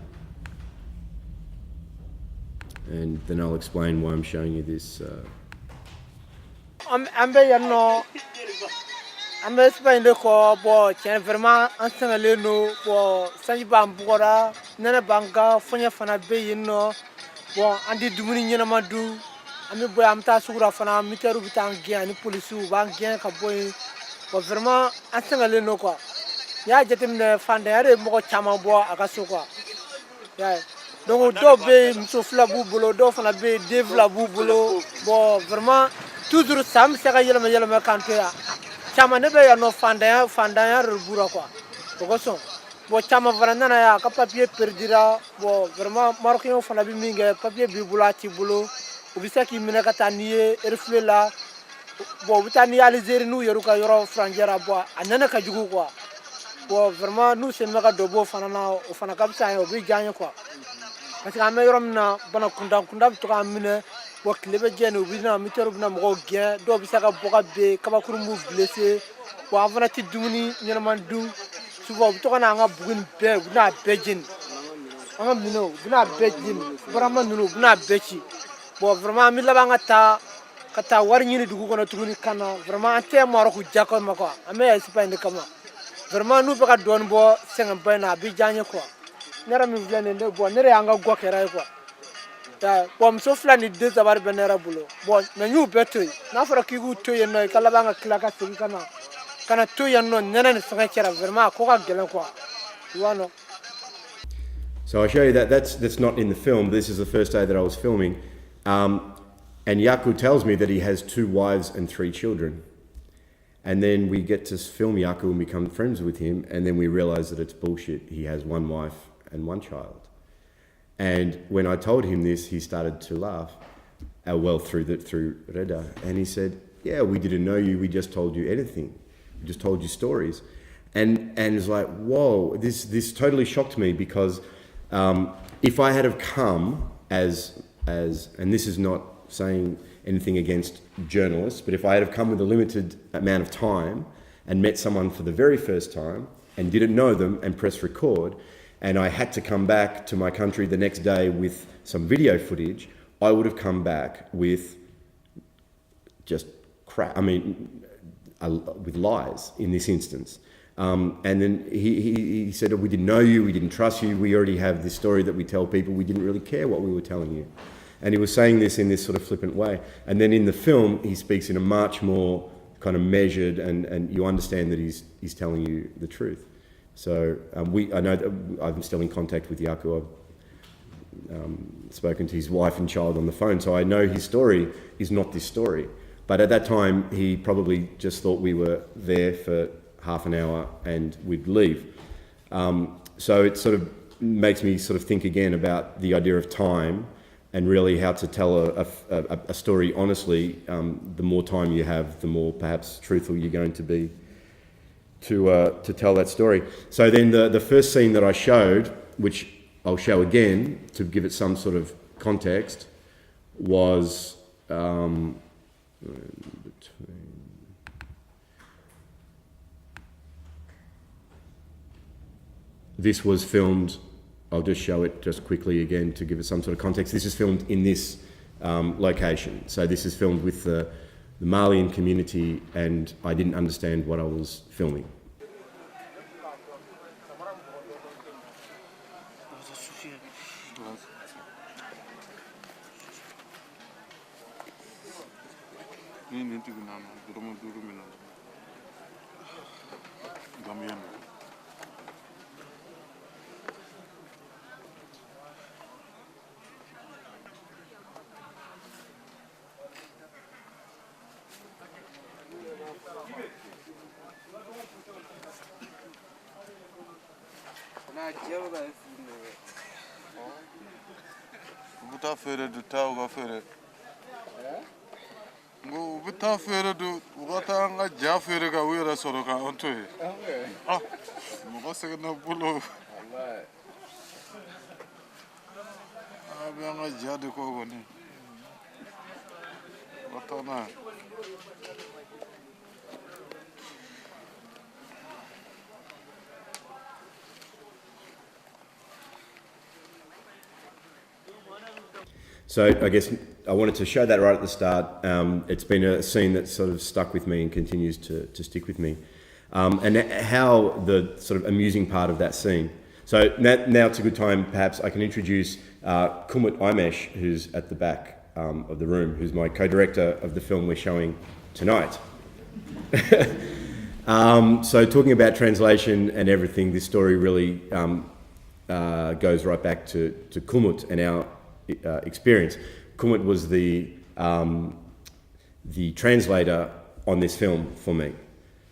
And then I'll explain why I'm showing you this. I'm Spain ko bo chen vraiment ensemble no bo sanji bambora nana banga fonya fana be yino bo andi dumuni nyina madu ami boy am ta sugura fana militaire bi tan gien ni police u ban gien ka boy ko vraiment asengale no quoi ya jetim ne fande yare mo chama bo aka so quoi ya donc do be mso fla bu bolo do fana be devla bu bolo bo vraiment toujours sam saka yelma kanto ya chama ne be ya no fande ya rebura quoi ko so bo chama varana na ya ka papier perdira bo vraiment marocain fana bi minge papier bi bula ti bolo ubisa ki mina ka taniye reflet la bo bitani alizeri nu yeruka yoro frangera bo anana ka jugu quoi bo vraiment nous c'est mega dobo fana na o fana ka bisa yo bi janye quoi parce que ame yorom na bana kunda to ka mine bo klebe jene bi na mitero bi na mo gen do bisa ka boka be ka ba kuru mu blessé bo avana ti dumuni nyerman du subo to kana nga bugun be na bejin anga mino bina bejin vraiment nunu bina bechi bo vraiment mi laba nga kata war ñini dugu kono tuguni kana vraiment ante maro ku jakon mako ame espagne kama vraiment nous baka don bo senga bayna bi janye quoi nera mi vlene de bo nera anga gokera quoi ta bo mso flani de zabar benera bulo bo na ñu beto na fara ki gu to yenno kala banga klaka sigi kana to yenno nena ni senga kera vraiment ko ka gelen quoi you know. So I show you that's not in the film. This is the first day that I was filming. And Yaku tells me that he has 2 wives and 3 children. And then we get to film Yaku and become friends with him, and then we realize that it's bullshit. He has 1 wife and 1 child. And when I told him this, he started to laugh, through Reda. And he said, yeah, we didn't know you, we just told you anything. We just told you stories. And it's like, whoa, this totally shocked me, because if I had have come as, and this is not saying anything against journalists, but if I had have come with a limited amount of time and met someone for the very first time and didn't know them and press record, and I had to come back to my country the next day with some video footage, I would have come back with just crap, with lies in this instance. And then he said, oh, we didn't know you, we didn't trust you, we already have this story that we tell people, we didn't really care what we were telling you. And he was saying this in this sort of flippant way. And then in the film, he speaks in a much more kind of measured, and you understand that he's telling you the truth. So I know that I'm still in contact with Yaku. I've spoken to his wife and child on the phone, so I know his story is not this story. But at that time, he probably just thought we were there for half an hour and we'd leave. So it sort of makes me sort of think again about the idea of time, and really how to tell a story honestly. The more time you have, the more perhaps truthful you're going to be to tell that story. So then the first scene that I showed, which I'll show again to give it some sort of context, was this was filmed. I'll just show it just quickly again to give it some sort of context. This is filmed in this location. So this is filmed with the Malian community, and I didn't understand what I was filming. Buta fere du ta uga fere. Ngo buta fere du uga ta nga ja fere ga wira soro ka onto he. Ah, mo ko se na bulo. Wallahi. Ah, be nga ja de ko goni. Wata na. So I guess I wanted to show that right at the start. It's been a scene that sort of stuck with me and continues to stick with me. And how the sort of amusing part of that scene. So now it's a good time, perhaps I can introduce Kumut Imesh, who's at the back. of the room, who's my co-director of the film we're showing tonight. So talking about translation and everything, this story really goes right back to Kumut and our experience. Kumut was the translator on this film for me.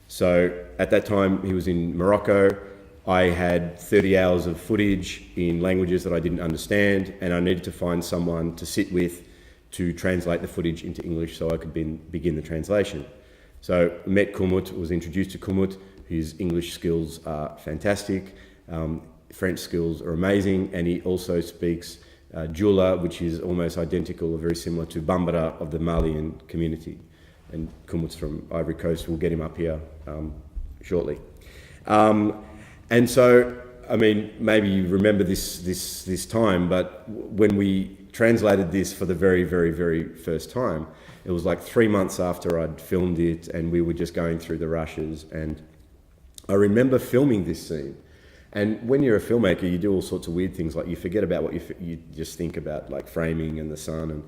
So at that time he was in Morocco. I had 30 hours of footage in languages that I didn't understand, and I needed to find someone to sit with to translate the footage into English so I could begin the translation. So I met Kumut, was introduced to Kumut. His English skills are fantastic, French skills are amazing, and he also speaks Jula, which is almost identical or very similar to Bambara of the Malian community. And Kumut's from Ivory Coast. We'll get him up here shortly. And so, I mean, maybe you remember this time, but when we translated this for the very, very, very first time, it was like 3 months after I'd filmed it, and we were just going through the rushes. And I remember filming this scene. And when you're a filmmaker, you do all sorts of weird things, like you forget about what you just think about, like framing and the sun,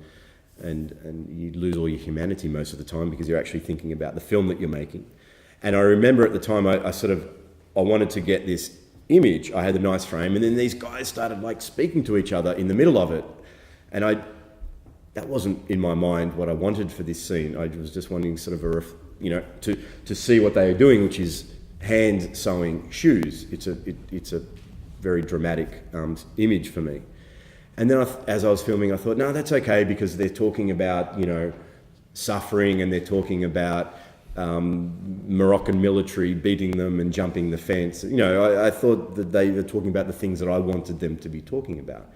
and you lose all your humanity most of the time because you're actually thinking about the film that you're making. And I remember at the time I wanted to get this image. I had a nice frame, and then these guys started like speaking to each other in the middle of it. And that wasn't in my mind what I wanted for this scene. I was just wanting sort of to see what they were doing, which is hand sewing shoes. It's a very dramatic image for me. And then as I was filming, I thought, no, that's okay, because they're talking about, suffering, and they're talking about Moroccan military beating them and jumping the fence. I thought that they were talking about the things that I wanted them to be talking about.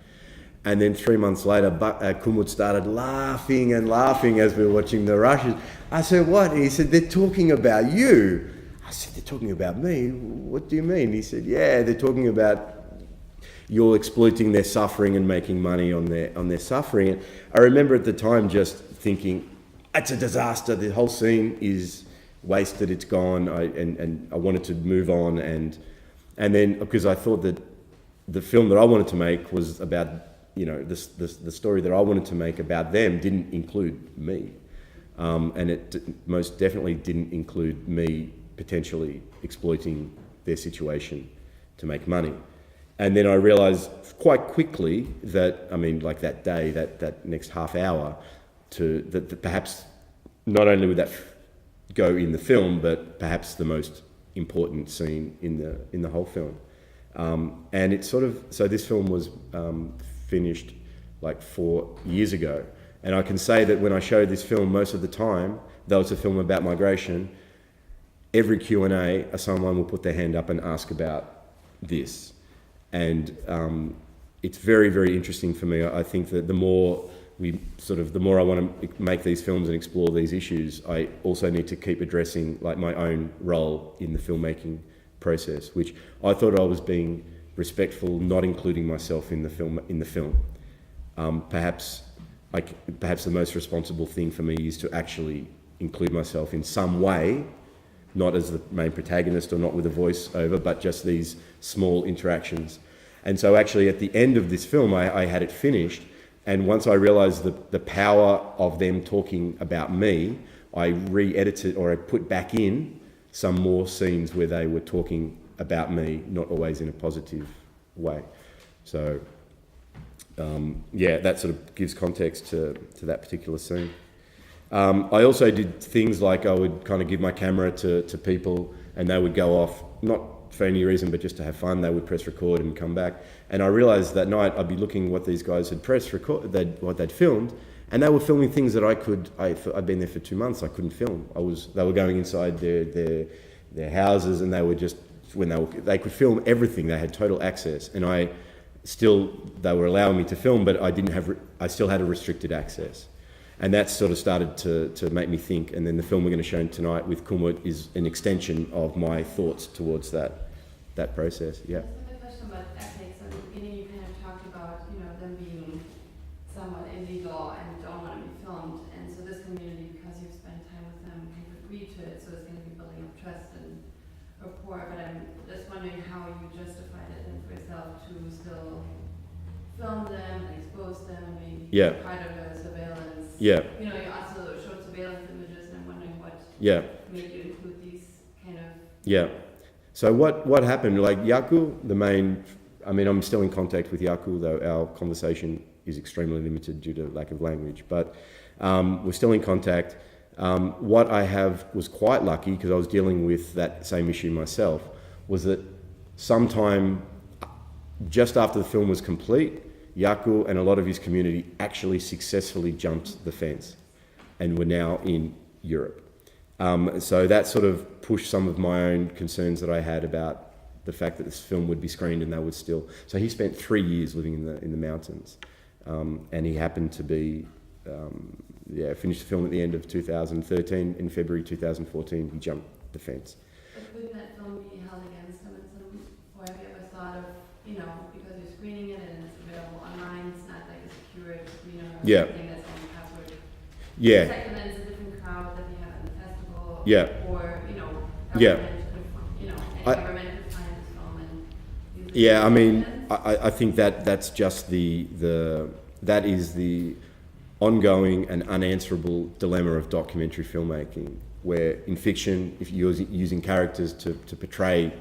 And then 3 months later, Kumut started laughing and laughing as we were watching the rushes. I said, what? And he said, they're talking about you. I said, they're talking about me? What do you mean? He said, yeah, they're talking about you're exploiting their suffering and making money on their suffering. And I remember at the time just thinking, it's a disaster. The whole scene is wasted. It's gone. And I wanted to move on. And then, because I thought that the film that I wanted to make was about, the story that I wanted to make about them didn't include me. And it most definitely didn't include me potentially exploiting their situation to make money. And then I realized quite quickly that, like that day, that next half hour, that perhaps not only would that go in the film, but perhaps the most important scene in the whole film. And it's so this film was finished like 4 years ago. And I can say that when I showed this film, most of the time, though it's a film about migration, every Q&A, someone will put their hand up and ask about this. And it's very, very interesting for me. I think that the more I want to make these films and explore these issues, I also need to keep addressing like my own role in the filmmaking process, which I thought I was being respectful, not including myself in the film. Perhaps the most responsible thing for me is to actually include myself in some way, not as the main protagonist or not with a voiceover, but just these small interactions. And so actually at the end of this film, I had it finished, and once I realized the power of them talking about me, I re-edited, or I put back in some more scenes where they were talking about me, not always in a positive way. So that sort of gives context to that particular scene. I also did things like I would kind of give my camera to people, and they would go off, not for any reason, but just to have fun. They would press record and come back. And I realized that night I'd be looking what these guys had what they'd filmed, and they were filming things that I'd been there for 2 months, I couldn't film. They were going inside their houses, and they were just, they could film everything. They had total access, and they were allowing me to film, but I still had a restricted access. And that sort of started to make me think. And then the film we're going to show tonight with Kumut is an extension of my thoughts towards that process. Yeah. The question about ethics, at the beginning you kind of talked about, them being somewhat illegal and don't want to be filmed. And so this community, because you've spent time with them, kind of agreed to it. So it's going to be building up trust and rapport. But I'm just wondering how you justified it then for yourself to still film them and expose them and maybe be part of a surveillance Yeah. You know, you also showed surveillance images, and I'm wondering what Yeah. made you include these kind of... Yeah. So what happened, like Yaku, the main, I mean, I'm still in contact with Yaku, though our conversation is extremely limited due to lack of language, but we're still in contact. What I have was quite lucky, because I was dealing with that same issue myself, was that sometime just after the film was complete, Yaku and a lot of his community actually successfully jumped the fence and were now in Europe. So that sort of pushed some of my own concerns that I had about the fact that this film would be screened and they would still... So he spent 3 years living in the mountains, and he happened to be... finished the film at the end of 2013. In February 2014, he jumped the fence. But wouldn't that film be held against him in some... Or have you ever thought of, you know, because you're screening it and it's available online, it's not like a secure screener or Yeah. something that's on password. Yeah. Second, then it's a different crowd that you have at the festival. Yeah. Or, you know, Yeah. government could find this film and use it. Yeah, I mean, I think that's just that is the ongoing and unanswerable dilemma of documentary filmmaking, where in fiction, if you're using characters to portray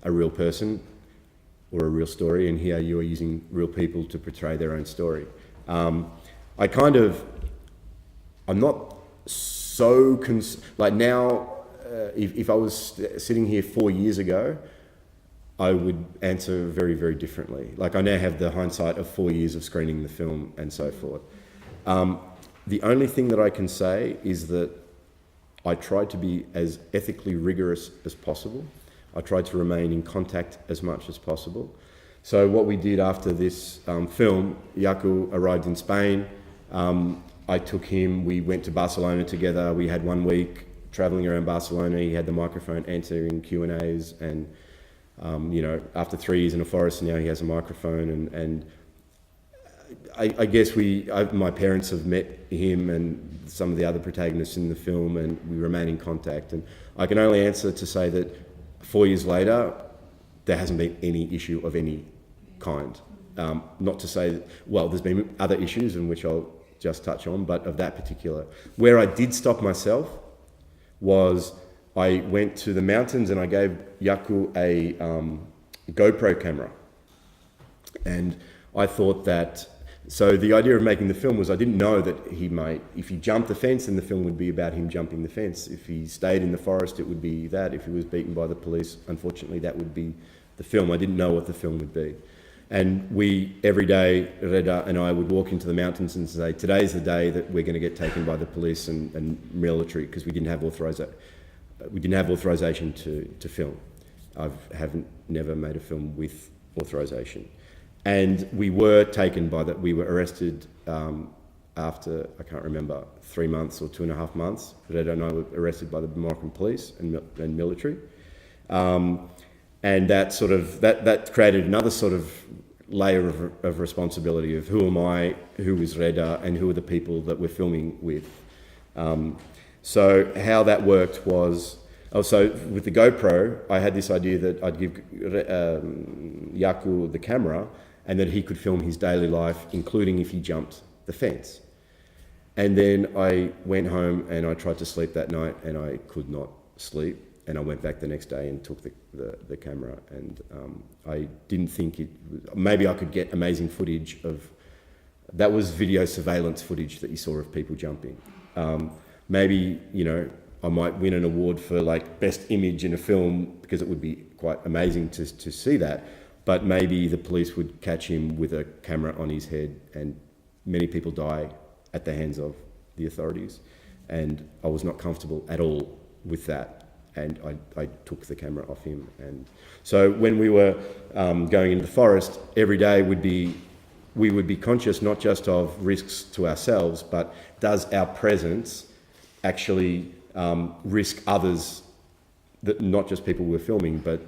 a real person or a real story, and here you are using real people to portray their own story. I'm not so, like now, if I was sitting here 4 years ago, I would answer very, very differently. Like I now have the hindsight of 4 years of screening the film and so forth. The only thing that I can say is that I tried to be as ethically rigorous as possible. I tried to remain in contact as much as possible. So what we did after this film, Yaku arrived in Spain. I took him, we went to Barcelona together. We had 1 week traveling around Barcelona. He had the microphone answering Q&As, and you know, after 3 years in a forest, now he has a microphone, and I guess my parents have met him and some of the other protagonists in the film, and we remain in contact. And I can only answer to say that 4 years later, there hasn't been any issue of any kind. Not to say that, well, there's been other issues in which I'll just touch on, but of that particular. Where I did stop myself was I went to the mountains and I gave Yaku a GoPro camera. And I thought that, so the idea of making the film was I didn't know that he might, if he jumped the fence, then the film would be about him jumping the fence. If he stayed in the forest, it would be that. If he was beaten by the police, unfortunately, that would be the film. I didn't know what the film would be. And we, every day, Reda and I would walk into the mountains and say, today's the day that we're going to get taken by the police and military, because we didn't have authorization to film. I never made a film with authorization. And we were taken by that. We were arrested after, I can't remember, 3 months or 2.5 months. Reda and I were arrested by the Moroccan police and military. And that sort of, that created another sort of layer of responsibility of who am I, who is Reda, and who are the people that we're filming with. So how that worked was, also with the GoPro, I had this idea that I'd give Yaku the camera and that he could film his daily life, including if he jumped the fence. And then I went home and I tried to sleep that night and I could not sleep. And I went back the next day and took the camera, and I didn't think maybe I could get amazing footage of, that was video surveillance footage that you saw of people jumping. Maybe, you know, I might win an award for like best image in a film, because it would be quite amazing to see that. But maybe the police would catch him with a camera on his head, and many people die at the hands of the authorities. And I was not comfortable at all with that. And I took the camera off him. And so when we were going into the forest, every day we would be conscious not just of risks to ourselves, but does our presence actually risk others, that not just people we're filming, but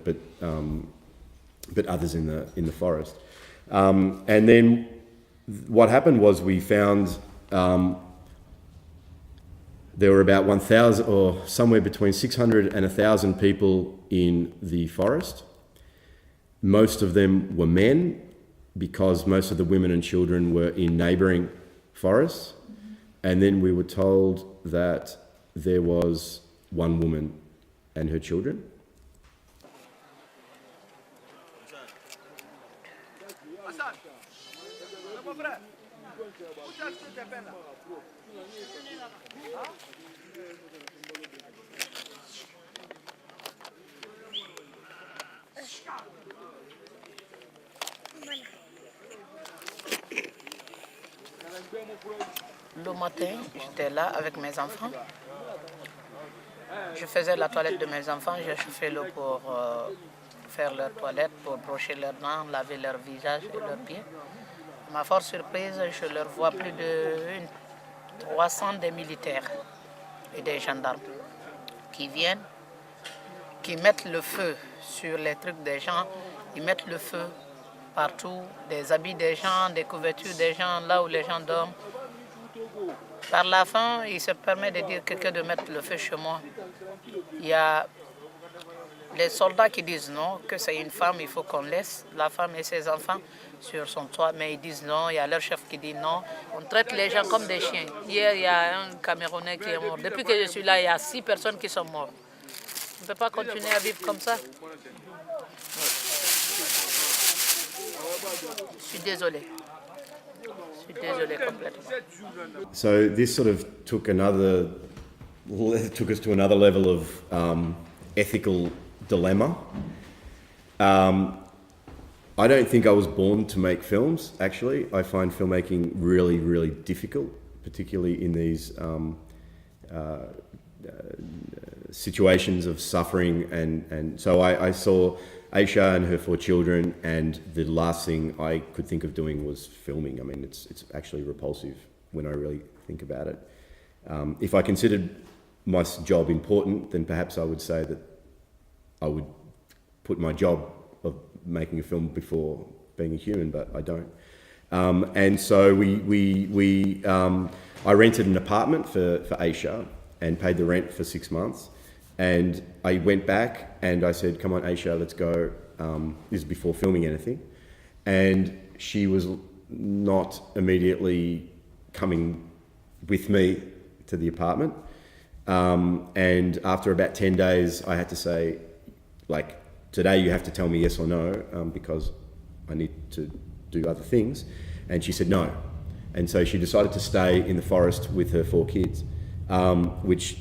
others in the forest. And then what happened was we found there were about 1,000 or somewhere between 600 and 1,000 people in the forest. Most of them were men, because most of the women and children were in neighbouring forests. And then we were told that there was one woman and her children. Le matin, j'étais là avec mes enfants. Je faisais la toilette de mes enfants, j'ai chauffé l'eau pour faire leur toilette, pour brosser leurs dents, laver leur visage et leurs pieds. À ma forte surprise, je leur vois plus de 300 des militaires et des gendarmes qui viennent, qui mettent le feu sur les trucs des gens, ils mettent le feu partout, des habits des gens, des couvertures des gens, là où les gens dorment. Par la fin, il se permet de dire quelqu'un de mettre le feu chez moi. Il y a les soldats qui disent non, que c'est une femme, il faut qu'on laisse la femme et ses enfants sur son toit, mais ils disent non, il y a leur chef qui dit non. On traite les gens comme des chiens. Hier, il y a un Camerounais qui est mort. Depuis que je suis là, il y a 6 personnes qui sont mortes. On ne peut pas continuer à vivre comme ça. Je suis désolé. So this sort of took us to another level of ethical dilemma. I don't think I was born to make films, actually. I find filmmaking really, really difficult, particularly in these situations of suffering. And so I saw Aisha and her 4 children, and the last thing I could think of doing was filming. I mean, it's actually repulsive when I really think about it. If I considered my job important, then perhaps I would say that I would put my job of making a film before being a human, but I don't. And so I rented an apartment for Aisha and paid the rent for 6 months. And I went back and I said, come on, Aisha, let's go. This is before filming anything. And she was not immediately coming with me to the apartment. And after about 10 days, I had to say, like, today you have to tell me yes or no, because I need to do other things. And she said no. And so she decided to stay in the forest with her 4 kids, which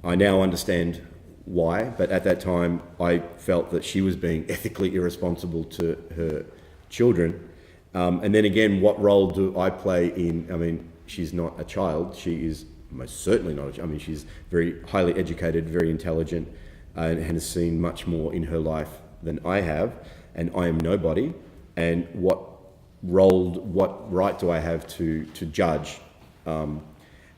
I now understand why, but at that time I felt that she was being ethically irresponsible to her children. And then again, what role do I play in, I mean, she's not a child, she is most certainly not a child. I mean, she's very highly educated, very intelligent, and has seen much more in her life than I have, and I am nobody. And what right do I have to judge?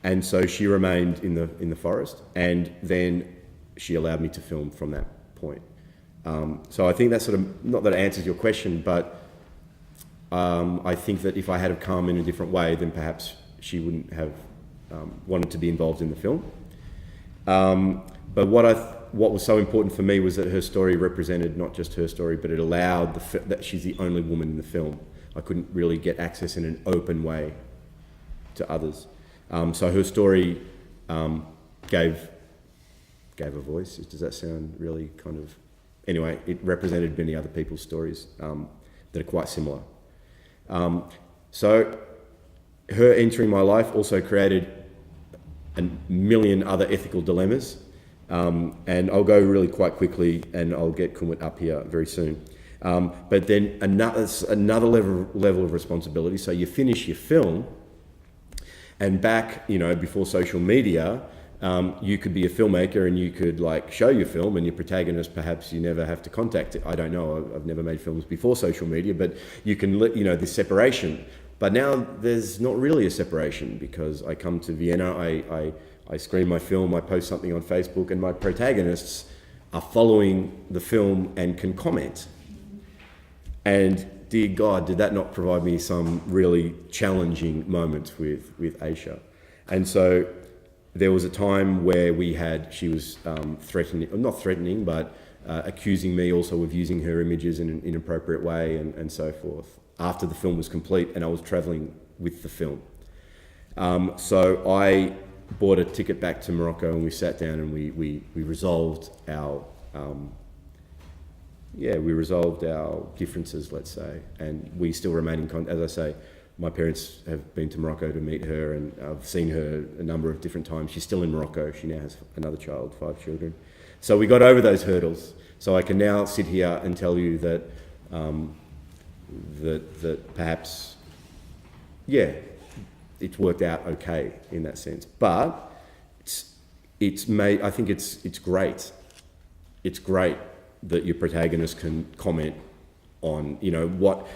And so she remained in the forest, and then she allowed me to film from that point. So I think that's sort of, not that it answers your question, but I think that if I had come in a different way, then perhaps she wouldn't have wanted to be involved in the film. But what was so important for me was that her story represented not just her story, but it allowed that she's the only woman in the film. I couldn't really get access in an open way to others. So her story gave a voice. Does that sound really kind of... Anyway, it represented many other people's stories that are quite similar. So her entering my life also created a million other ethical dilemmas. And I'll go really quite quickly, and I'll get Kumut up here very soon. But then another level of responsibility. So you finish your film, and back, before social media, you could be a filmmaker and you could show your film, and your protagonist, perhaps you never have to contact it. I don't know, I've never made films before social media, but you can let, this separation. But now there's not really a separation, because I come to Vienna, I screen my film, I post something on Facebook, and my protagonists are following the film and can comment. And dear God, did that not provide me some really challenging moments with Aisha. And so there was a time where she was threatening, but accusing me also of using her images in an inappropriate way and so forth, after the film was complete and I was traveling with the film. So I bought a ticket back to Morocco, and we sat down and we resolved our differences, let's say, and we still remain in contact. As I say, my parents have been to Morocco to meet her, and I've seen her a number of different times. She's still in Morocco. She now has another child, 5 children. So we got over those hurdles. So I can now sit here and tell you that that perhaps, yeah, it's worked out okay in that sense. But I think it's great. It's great that your protagonist can comment on, you know, what.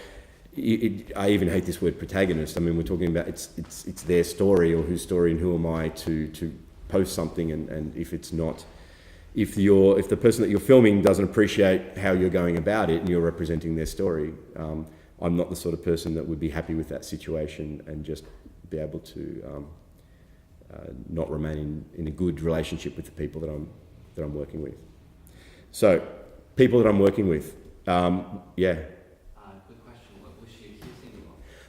I even hate this word protagonist. I mean, we're talking about it's their story, or whose story, and who am I to post something, and if it's not, if the person that you're filming doesn't appreciate how you're going about it and you're representing their story, I'm not the sort of person that would be happy with that situation and just be able to not remain in a good relationship with the people that I'm working with. So, people that I'm working with, yeah.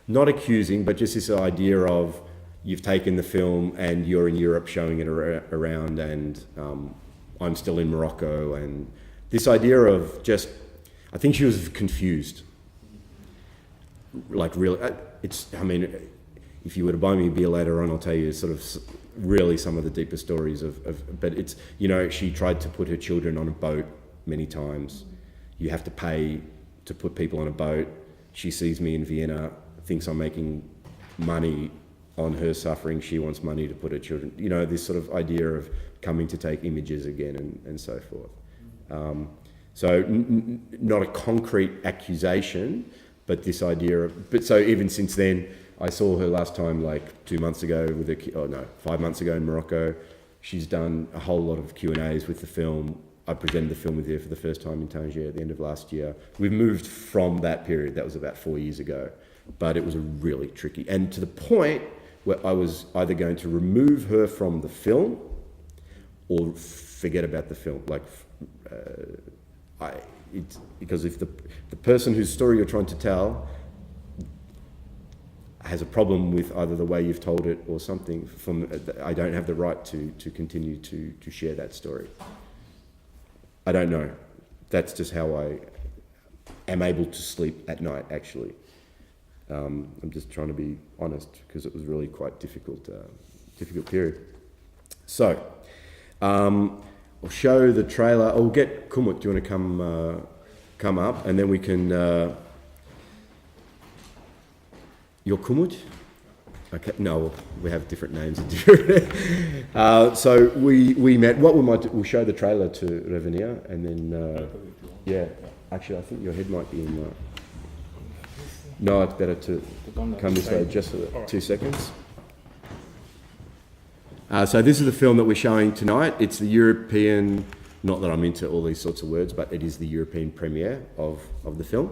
Not accusing, but just this idea of you've taken the film and you're in Europe showing it around, and I'm still in Morocco, and this idea of just, I think she was confused. Like really, I mean, if you were to buy me a beer later on, I'll tell you sort of really some of the deeper stories but it's, you know, she tried to put her children on a boat many times. You have to pay to put people on a boat. She sees me in Vienna, thinks I'm making money on her suffering. She wants money to put her children, you know, this sort of idea of coming to take images again, and so forth. So not a concrete accusation, but this idea of, but so even since then, I saw her last time like 2 months ago 5 months ago in Morocco. She's done a whole lot of Q&As with the film. I presented the film with her for the first time in Tangier at the end of last year. We've moved from that period. That was about 4 years ago. But it was a really tricky, and to the point where I was either going to remove her from the film or forget about the film. Like, because if the person whose story you're trying to tell has a problem with either the way you've told it or something, I don't have the right to continue to share that story. I don't know. That's just how I am able to sleep at night, actually. I'm just trying to be honest, because it was really quite difficult period. So, I'll show the trailer. I'll get Kumut. Do you want to come up, and then we can. You're Kumut? Okay. No, we have different names. So we met. What we might do, we'll show the trailer to REVENIR, and then yeah. Actually, I think your head might be in. No, it's better to come this way just for 2 seconds. So this is the film that we're showing tonight. It's the European, not that I'm into all these sorts of words, but it is the European premiere of the film,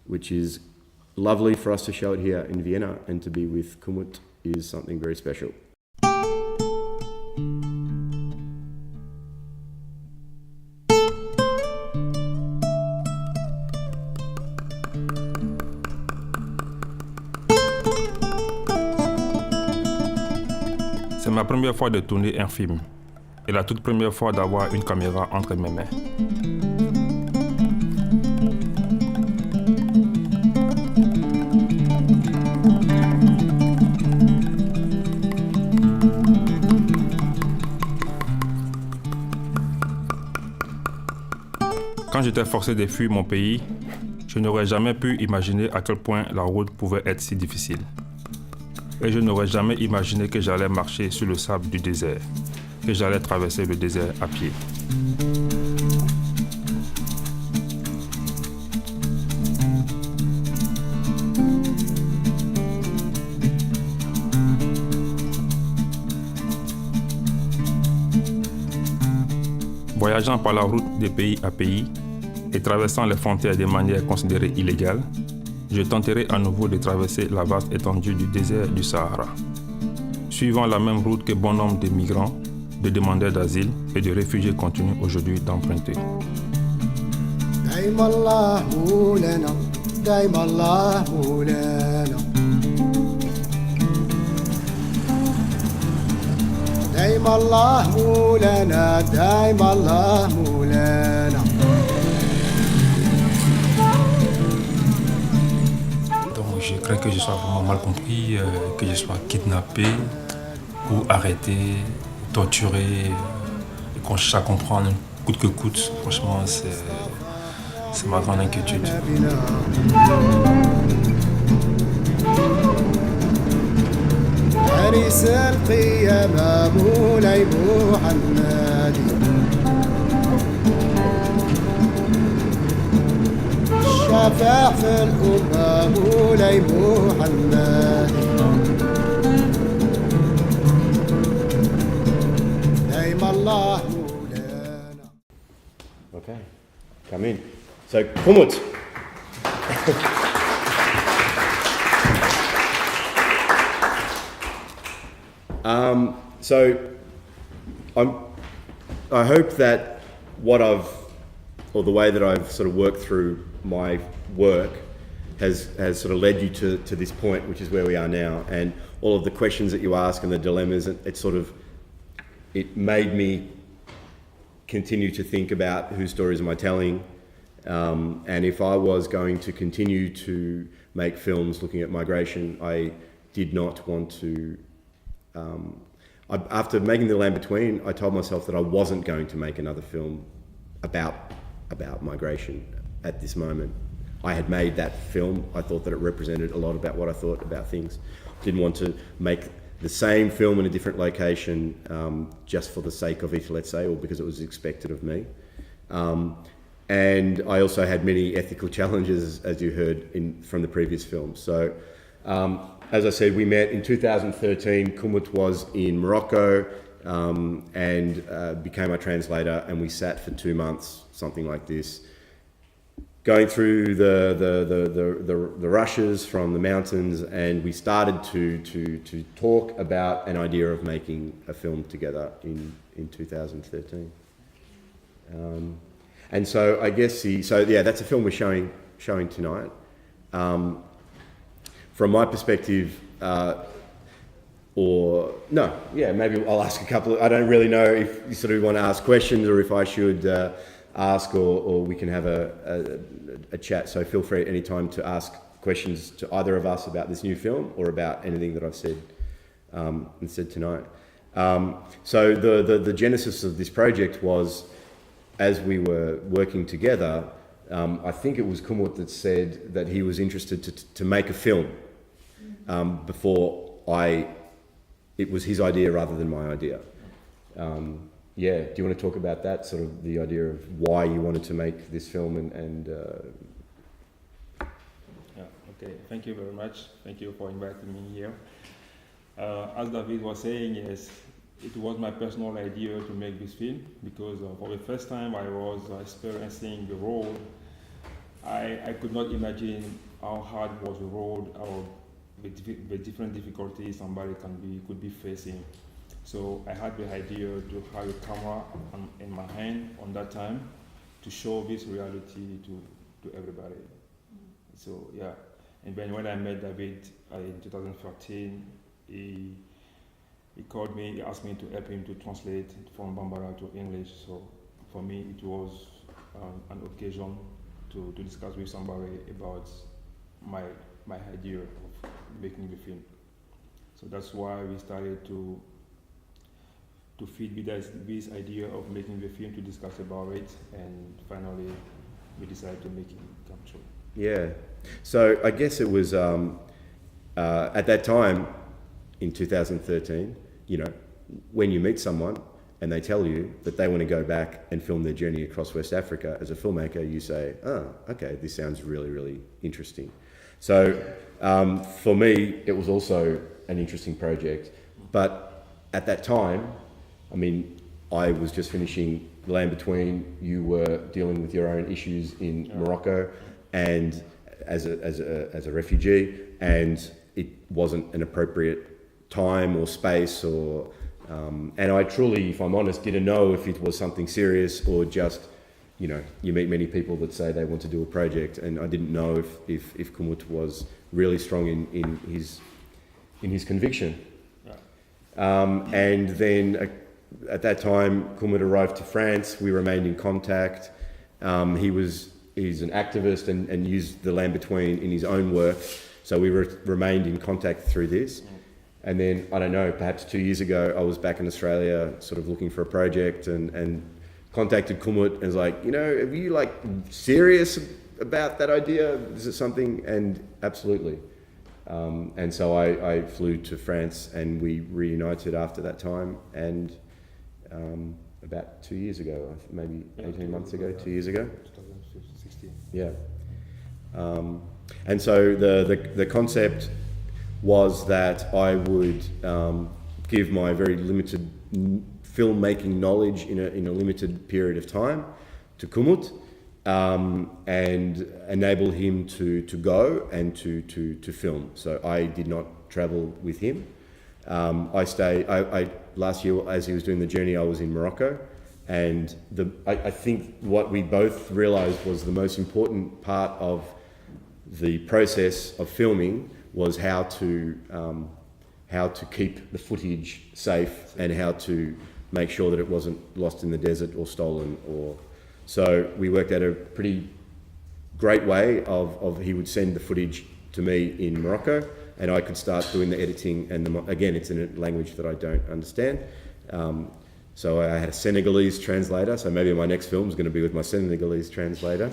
which is lovely for us to show it here in Vienna, and to be with Kumut is something very special. C'est ma première fois de tourner un film et la toute première fois d'avoir une caméra entre mes mains. Quand j'étais forcé de fuir mon pays, je n'aurais jamais pu imaginer à quel point la route pouvait être si difficile. Et je n'aurais jamais imaginé que j'allais marcher sur le sable du désert, que j'allais traverser le désert à pied. Voyageant par la route de pays à pays et traversant les frontières de manière considérée illégale, je tenterai à nouveau de traverser la vaste étendue du désert du Sahara, suivant la même route que bon nombre de migrants, de demandeurs d'asile et de réfugiés continuent aujourd'hui d'emprunter. دايما الله مولانا دايما الله مولانا. Donc je crains que je sois vraiment mal compris, que je sois kidnappé ou arrêté, torturé, et qu'on cherche à comprendre coûte que coûte. Franchement, c'est ma grande inquiétude. حريص القيامة مولاي محمدي الشفاع في الأمة مولاي محمدي دايما الله مولانا. Okay, come in. So, Kumut. So I hope that the way that I've sort of worked through my work has sort of led you to this point, which is where we are now, and all of the questions that you ask and the dilemmas. It made me continue to think about whose stories am I telling, and if I was going to continue to make films looking at migration, I did not want to. After making The Land Between, I told myself that I wasn't going to make another film about migration at this moment. I had made that film. I thought that it represented a lot about what I thought about things. Didn't want to make the same film in a different location just for the sake of it, let's say, or because it was expected of me. And I also had many ethical challenges, as you heard from the previous film. So, as I said, we met in 2013. Kumut was in Morocco and became our translator, and we sat for 2 months, something like this, going through the rushes from the mountains, and we started to talk about an idea of making a film together in 2013. And so I guess that's a film we're showing tonight. From my perspective, maybe I'll ask a couple. I don't really know if you sort of want to ask questions or if I should ask, or we can have a chat. So feel free at any time to ask questions to either of us about this new film or about anything that I've said tonight. So the genesis of this project was, as we were working together, I think it was Kumut that said that he was interested to make a film it was his idea rather than my idea. Do you want to talk about that, sort of the idea of why you wanted to make this film Okay, thank you very much. Thank you for inviting me here. As David was saying, yes, it was my personal idea to make this film because for the first time I was experiencing the road. I could not imagine how hard was the road, or the different difficulties somebody could be facing. So I had the idea to have a camera in my hand on that time to show this reality to everybody. So yeah, and then when I met David in 2013, he called me, he asked me to help him to translate from Bambara to English. So for me it was an occasion to discuss with somebody about my idea of making the film. So that's why we started to feed with this idea of making the film, to discuss about it, and finally we decided to make it come true. Yeah. So I guess it was at that time in 2013, when you meet someone and they tell you that they want to go back and film their journey across West Africa, as a filmmaker, you say, okay, this sounds really, really interesting. So for me, it was also an interesting project. But at that time, I was just finishing The Land Between. You were dealing with your own issues in Morocco and as a refugee, and it wasn't an appropriate time or space, and I truly, if I'm honest, didn't know if it was something serious or just, you meet many people that say they want to do a project, and I didn't know if Kumut was really strong in his conviction. And then at that time, Kumut arrived to France. We remained in contact. He's an activist and used the land between in his own work. So we remained in contact through this. And then, I don't know, perhaps 2 years ago, I was back in Australia sort of looking for a project and contacted Kumut and was like, you know, are you like serious about that idea? Is it something? And absolutely. And so I flew to France and we reunited after that time. And about 2 years ago, maybe 18 months ago, 2 years ago. 2016. Yeah. And so the concept was that I would give my very limited filmmaking knowledge in a limited period of time to Kumut, and enable him to go and to film. So I did not travel with him. I last year, as he was doing the journey, I was in Morocco, and I think what we both realised was the most important part of the process of filming was how to keep the footage safe and how to make sure that it wasn't lost in the desert or stolen. So we worked out a pretty great way of he would send the footage to me in Morocco and I could start doing the editing, and again it's in a language that I don't understand. So I had a Senegalese translator, so maybe my next film is going to be with my Senegalese translator.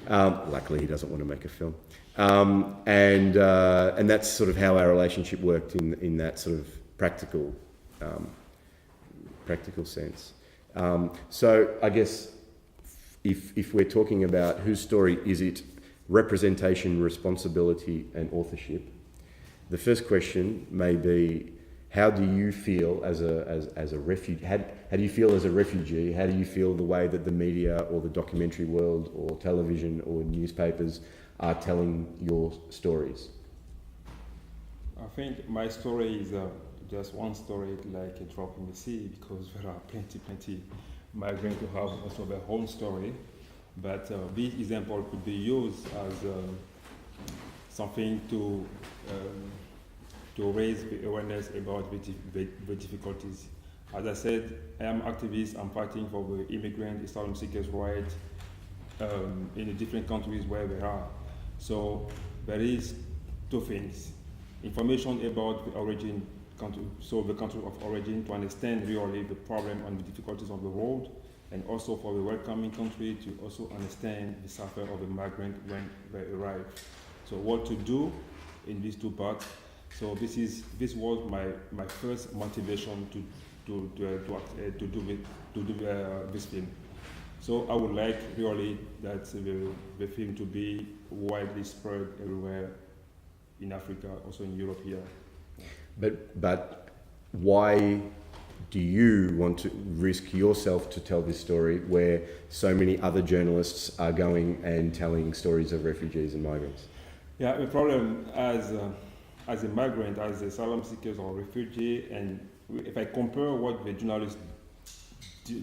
Luckily he doesn't want to make a film. And that's sort of how our relationship worked in that sort of practical sense. So I guess if we're talking about whose story is it, representation, responsibility, and authorship, the first question may be, how do you feel as a refugee? How do you feel as a refugee? How do you feel the way that the media or the documentary world or television or newspapers are telling your stories? I think my story is just one story, like a drop in the sea, because there are plenty migrants who have also their own story. But this example could be used as something to raise the awareness about the difficulties. As I said, I am activist. I'm fighting for the immigrant asylum seekers' rights in the different countries where they are. So there is two things: information about the origin country, so the country of origin, to understand really the problem and the difficulties of the road, and also for the welcoming country to also understand the suffering of the migrant when they arrive. So what to do in these two parts. So this was my first motivation to do this film. So I would like really that the film to be widely spread everywhere in Africa, also in Europe here. But why do you want to risk yourself to tell this story where so many other journalists are going and telling stories of refugees and migrants? Yeah, the problem as a migrant, as asylum seekers or refugee, and if I compare what the journalists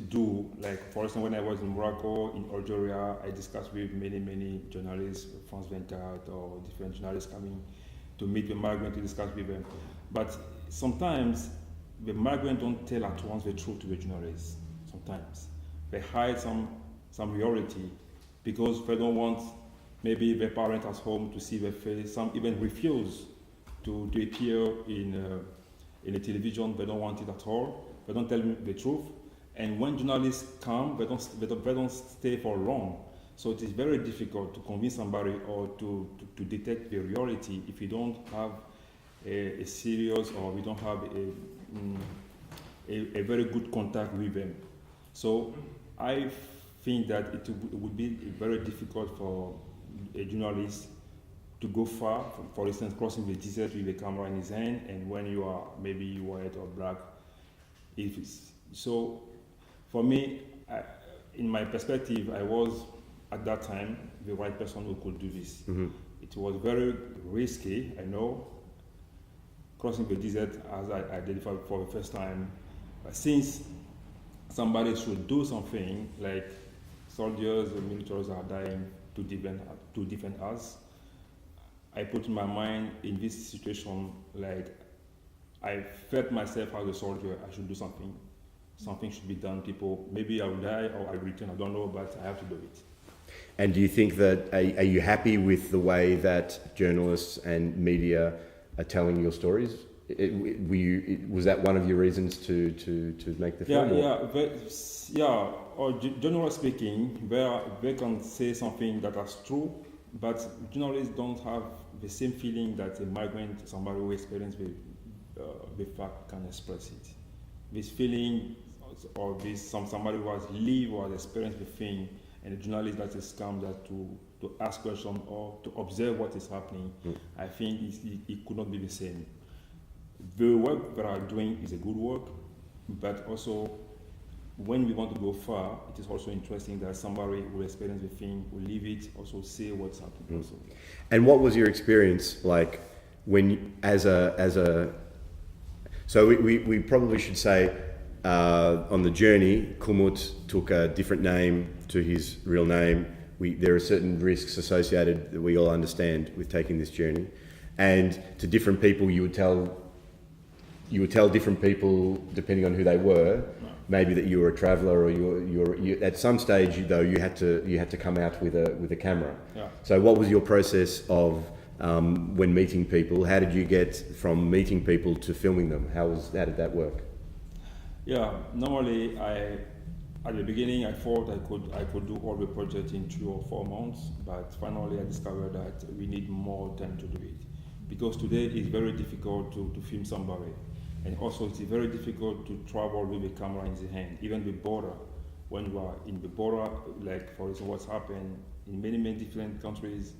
do, like for instance, when I was in Morocco, in Algeria, I discussed with many journalists, France 24 or different journalists coming to meet the migrant to discuss with them. But sometimes the migrants don't tell at once the truth to the journalists. Sometimes they hide some reality because they don't want maybe their parents at home to see their face. Some even refuse to appear in the television. They don't want it at all. They don't tell me the truth. And when journalists come, they don't stay for long. So it is very difficult to convince somebody or to detect the reality if you don't have a serious, or we don't have a very good contact with them. So I think that it would be very difficult for a journalist to go far, for instance, crossing the desert with a camera in his hand, and when you are maybe white or black. So for me, in my perspective, I was at that time the right person who could do this. Mm-hmm. It was very risky, I know, crossing the desert as I identified for the first time. But since somebody should do something, like soldiers and militaries are dying to defend us, I put in my mind in this situation, like I felt myself as a soldier, I should do something something should be done. People, maybe I will die or I will return, I don't know, but I have to do it. And do you think that, are you happy with the way that journalists and media are telling your stories? Was that one of your reasons to make the film? Or generally speaking, they can say something that is true, but journalists don't have the same feeling that a migrant, somebody who experienced the fact, can express it. This feeling, or somebody who has lived or has experienced the thing, and a journalist that has come there to ask questions or to observe what is happening, I think it could not be the same. The work that I'm doing is a good work, but also when we want to go far, it is also interesting that somebody who experienced the thing, will live it, also say what's happening. Also. And what was your experience like when, so we probably should say, on the journey, Kumut took a different name to his real name. There are certain risks associated that we all understand with taking this journey. And to different people, you would tell different people, depending on who they were, maybe that you were a traveller, or you at some stage though you had to come out with a camera. Yeah. So what was your process of when meeting people? How did you get from meeting people to filming them? How did that work? Yeah, normally at the beginning I thought I could do all the project in 2 or 4 months, but finally I discovered that we need more time to do it. Because today it's very difficult to film somebody. And also it's very difficult to travel with the camera in the hand, even the border. When you are in the border, like for example what's happened in many different countries,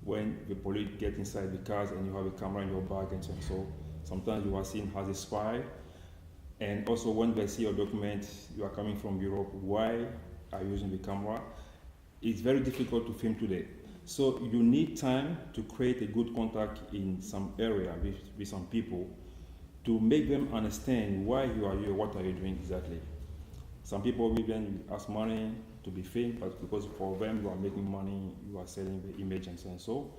when the police get inside the cars and you have a camera in your bag and so sometimes you are seen as a spy. And also when they see your document, you are coming from Europe, why are you using the camera? It's very difficult to film today. So you need time to create a good contact in some area with some people to make them understand why you are here, what are you doing exactly. Some people even ask money to be filmed, but because for them you are making money, you are selling the image and so on. So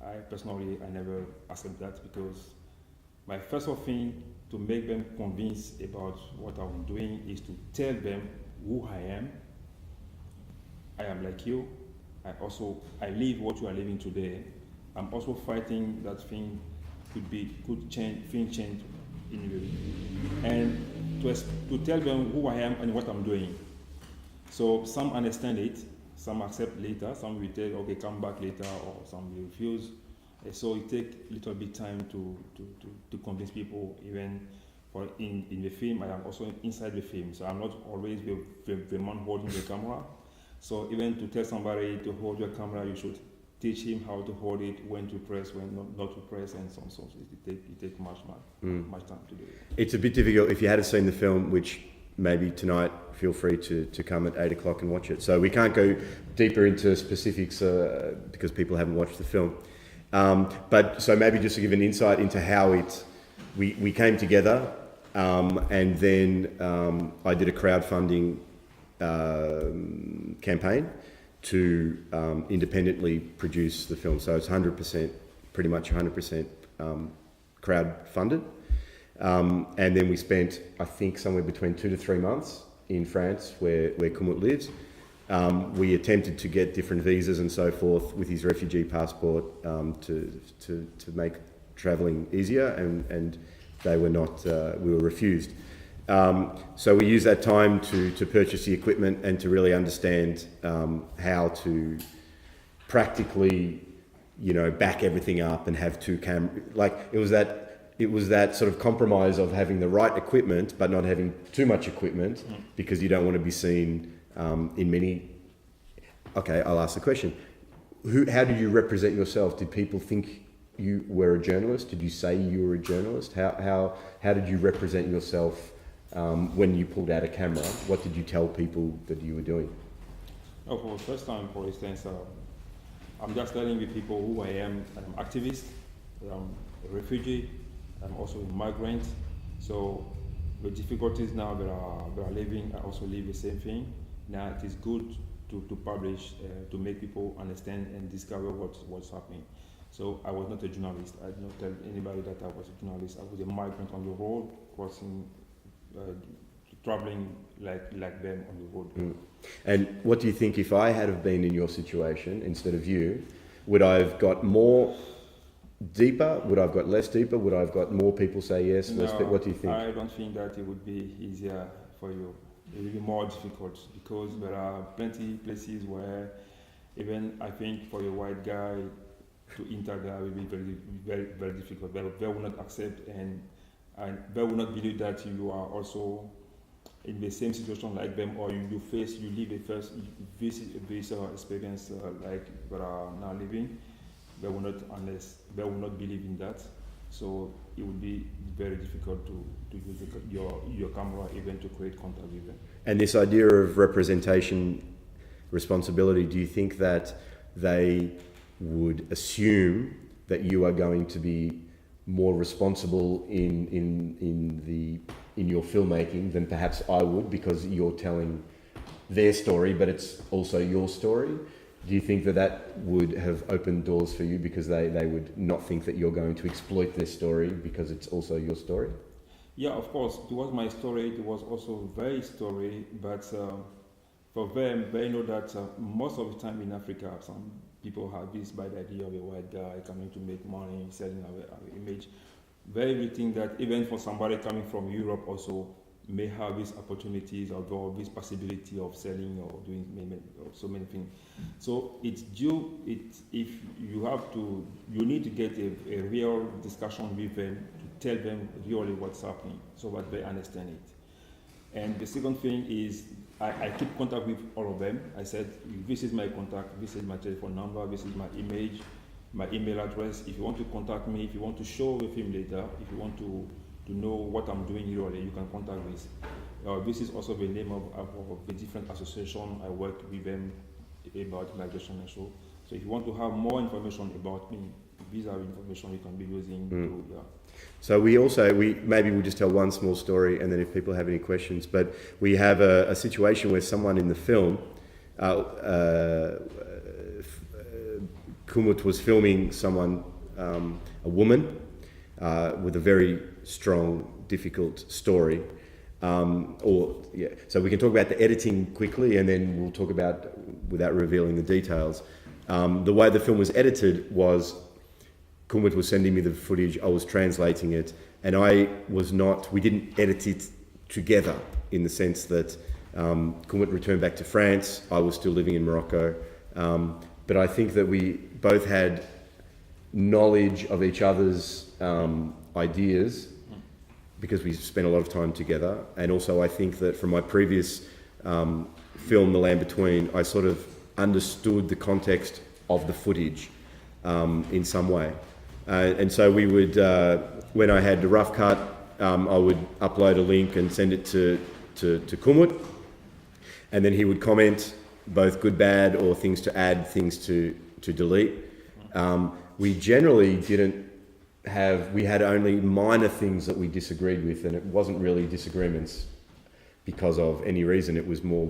I personally, I never accept that, because my first thing to make them convinced about what I'm doing is to tell them who I am. I am like you. I live what you are living today. I'm also fighting that thing could change in you, and to tell them who I am and what I'm doing. So some understand it, some accept later, some will tell, okay, come back later, or some will refuse. So it takes a little bit time to convince people. Even for in the film, I am also inside the film, so I'm not always the man holding the camera. So even to tell somebody to hold your camera, you should teach him how to hold it, when to press, when not to press, and so on. So it takes much time to do it. It's a bit difficult if you hadn't seen the film, which maybe tonight feel free to come at 8 o'clock and watch it. So we can't go deeper into specifics because people haven't watched the film. But so maybe just to give an insight into how we came together, and then I did a crowdfunding campaign to independently produce the film. So it's 100%, pretty much 100% crowd funded. And then we spent, I think, somewhere between 2 to 3 months in France, where Kumut lives. We attempted to get different visas and so forth with his refugee passport to make travelling easier, and they were not. We were refused. So we used that time to purchase the equipment and to really understand how to practically, back everything up and have 2 cameras. Like it was that sort of compromise of having the right equipment but not having too much equipment, because you don't want to be seen in many. Okay, I'll ask the question. How did you represent yourself? Did people think you were a journalist? Did you say you were a journalist? How did you represent yourself when you pulled out a camera? What did you tell people that you were doing? Oh, for the first time, for instance, I'm just telling the people who I am. I'm an activist, I'm a refugee, I'm also a migrant. So the difficulties now that are living, I also live the same thing. Now it is good to publish, to make people understand and discover what's happening. So I was not a journalist. I did not tell anybody that I was a journalist. I was a migrant on the road, crossing traveling like them on the road. Mm. And what do you think, if I had have been in your situation instead of you, would I have got more deeper? Would I have got less deeper? Would I have got more people say yes? No, What do you think? I don't think that it would be easier for you. It will be more difficult because there are plenty places where even I think for a white guy to enter there will be very difficult. They will not accept and they will not believe that you are also in the same situation like them, or you live a first this experience like they are now living. They will not believe in that. So it would be very difficult to use your camera even to create contact with them. And this idea of representation responsibility, do you think that they would assume that you are going to be more responsible in your filmmaking than perhaps I would, because you're telling their story, but it's also your story? Do you think that would have opened doors for you because they would not think that you're going to exploit their story because it's also your story? Yeah, of course. It was my story. It was also their story. But for them, they know that most of the time in Africa, some people have this bad idea of a white guy coming to make money, selling our image. They really think that even for somebody coming from Europe also may have these opportunities or this possibility of selling or doing so many things. So if you need to get a real discussion with them to tell them really what's happening so that they understand it. And the second thing is I keep contact with all of them. I said, this is my contact, this is my telephone number, this is my image, my email address. If you want to contact me, if you want to show the film later, if you want to know what I'm doing here, you can contact this. This is also the name of the different association I work with them about migration and so. So if you want to have more information about me, these are information you can be using. So maybe we'll just tell one small story, and then if people have any questions. But we have a situation where someone in the film, Kumut was filming someone, a woman, with a very strong, difficult story. So we can talk about the editing quickly, and then we'll talk about, without revealing the details. The way the film was edited was, Kumut was sending me the footage, I was translating it, and we didn't edit it together, in the sense that Kumut returned back to France, I was still living in Morocco, but I think that we both had knowledge of each other's ideas because we spent a lot of time together. And also I think that from my previous film, The Land Between, I sort of understood the context of the footage in some way. And so we would, when I had the rough cut, I would upload a link and send it to Kumut, and then he would comment both good, bad, or things to add, things to delete. We generally we had only minor things that we disagreed with, and it wasn't really disagreements because of any reason. It was more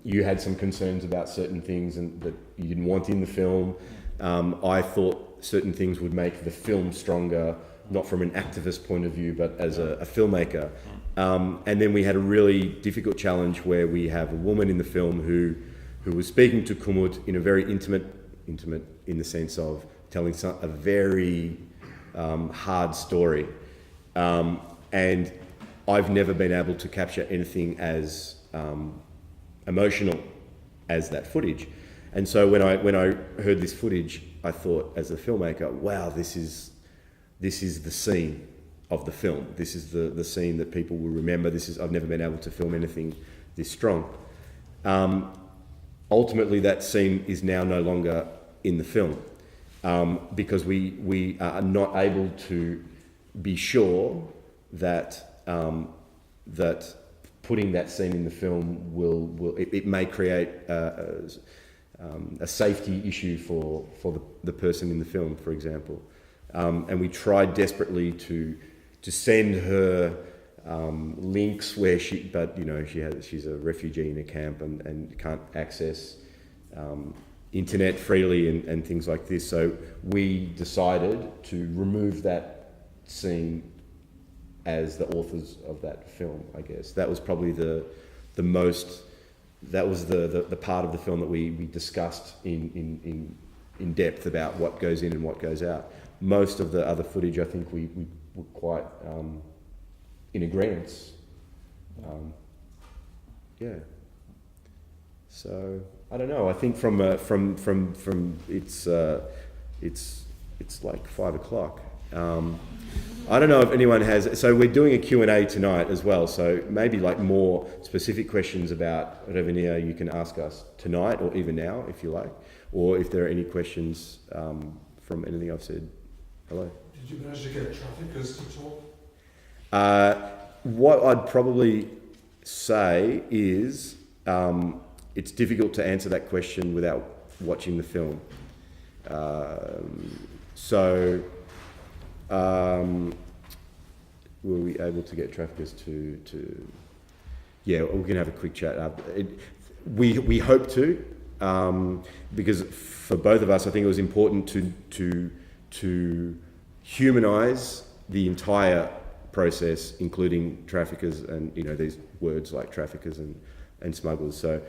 you had some concerns about certain things and that you didn't want in the film. I thought certain things would make the film stronger, not from an activist point of view, but as a filmmaker. And then we had a really difficult challenge where we have a woman in the film who was speaking to Kumut in a very intimate in the sense of telling a very hard story. And I've never been able to capture anything as emotional as that footage. And so when I heard this footage, I thought, as a filmmaker, wow, this is the scene of the film. This is the scene that people will remember. I've never been able to film anything this strong. Ultimately, that scene is now no longer in the film because we are not able to be sure that that putting that scene in the film it may create a safety issue for the person in the film, for example. And we tried desperately to send her links where she's a refugee in a camp and can't access internet freely and things like this. So we decided to remove that scene as the authors of that film, I guess. That was probably the most, that was the part of the film that we discussed in depth about what goes in and what goes out. Most of the other footage, I think we were quite in agreement. Yeah. So I don't know. I think from it's like 5 o'clock. I don't know if anyone has. So we're doing a Q&A tonight as well. So maybe like more specific questions about REVENIR you can ask us tonight or even now if you like, or if there are any questions from anything I've said. Hello. Did you manage to get traffickers to talk? What I'd probably say is it's difficult to answer that question without watching the film. Were we able to get traffickers to yeah, we can have a quick chat. We hope to, because for both of us, I think it was important to humanise the entire process, including traffickers and these words like traffickers and smugglers. So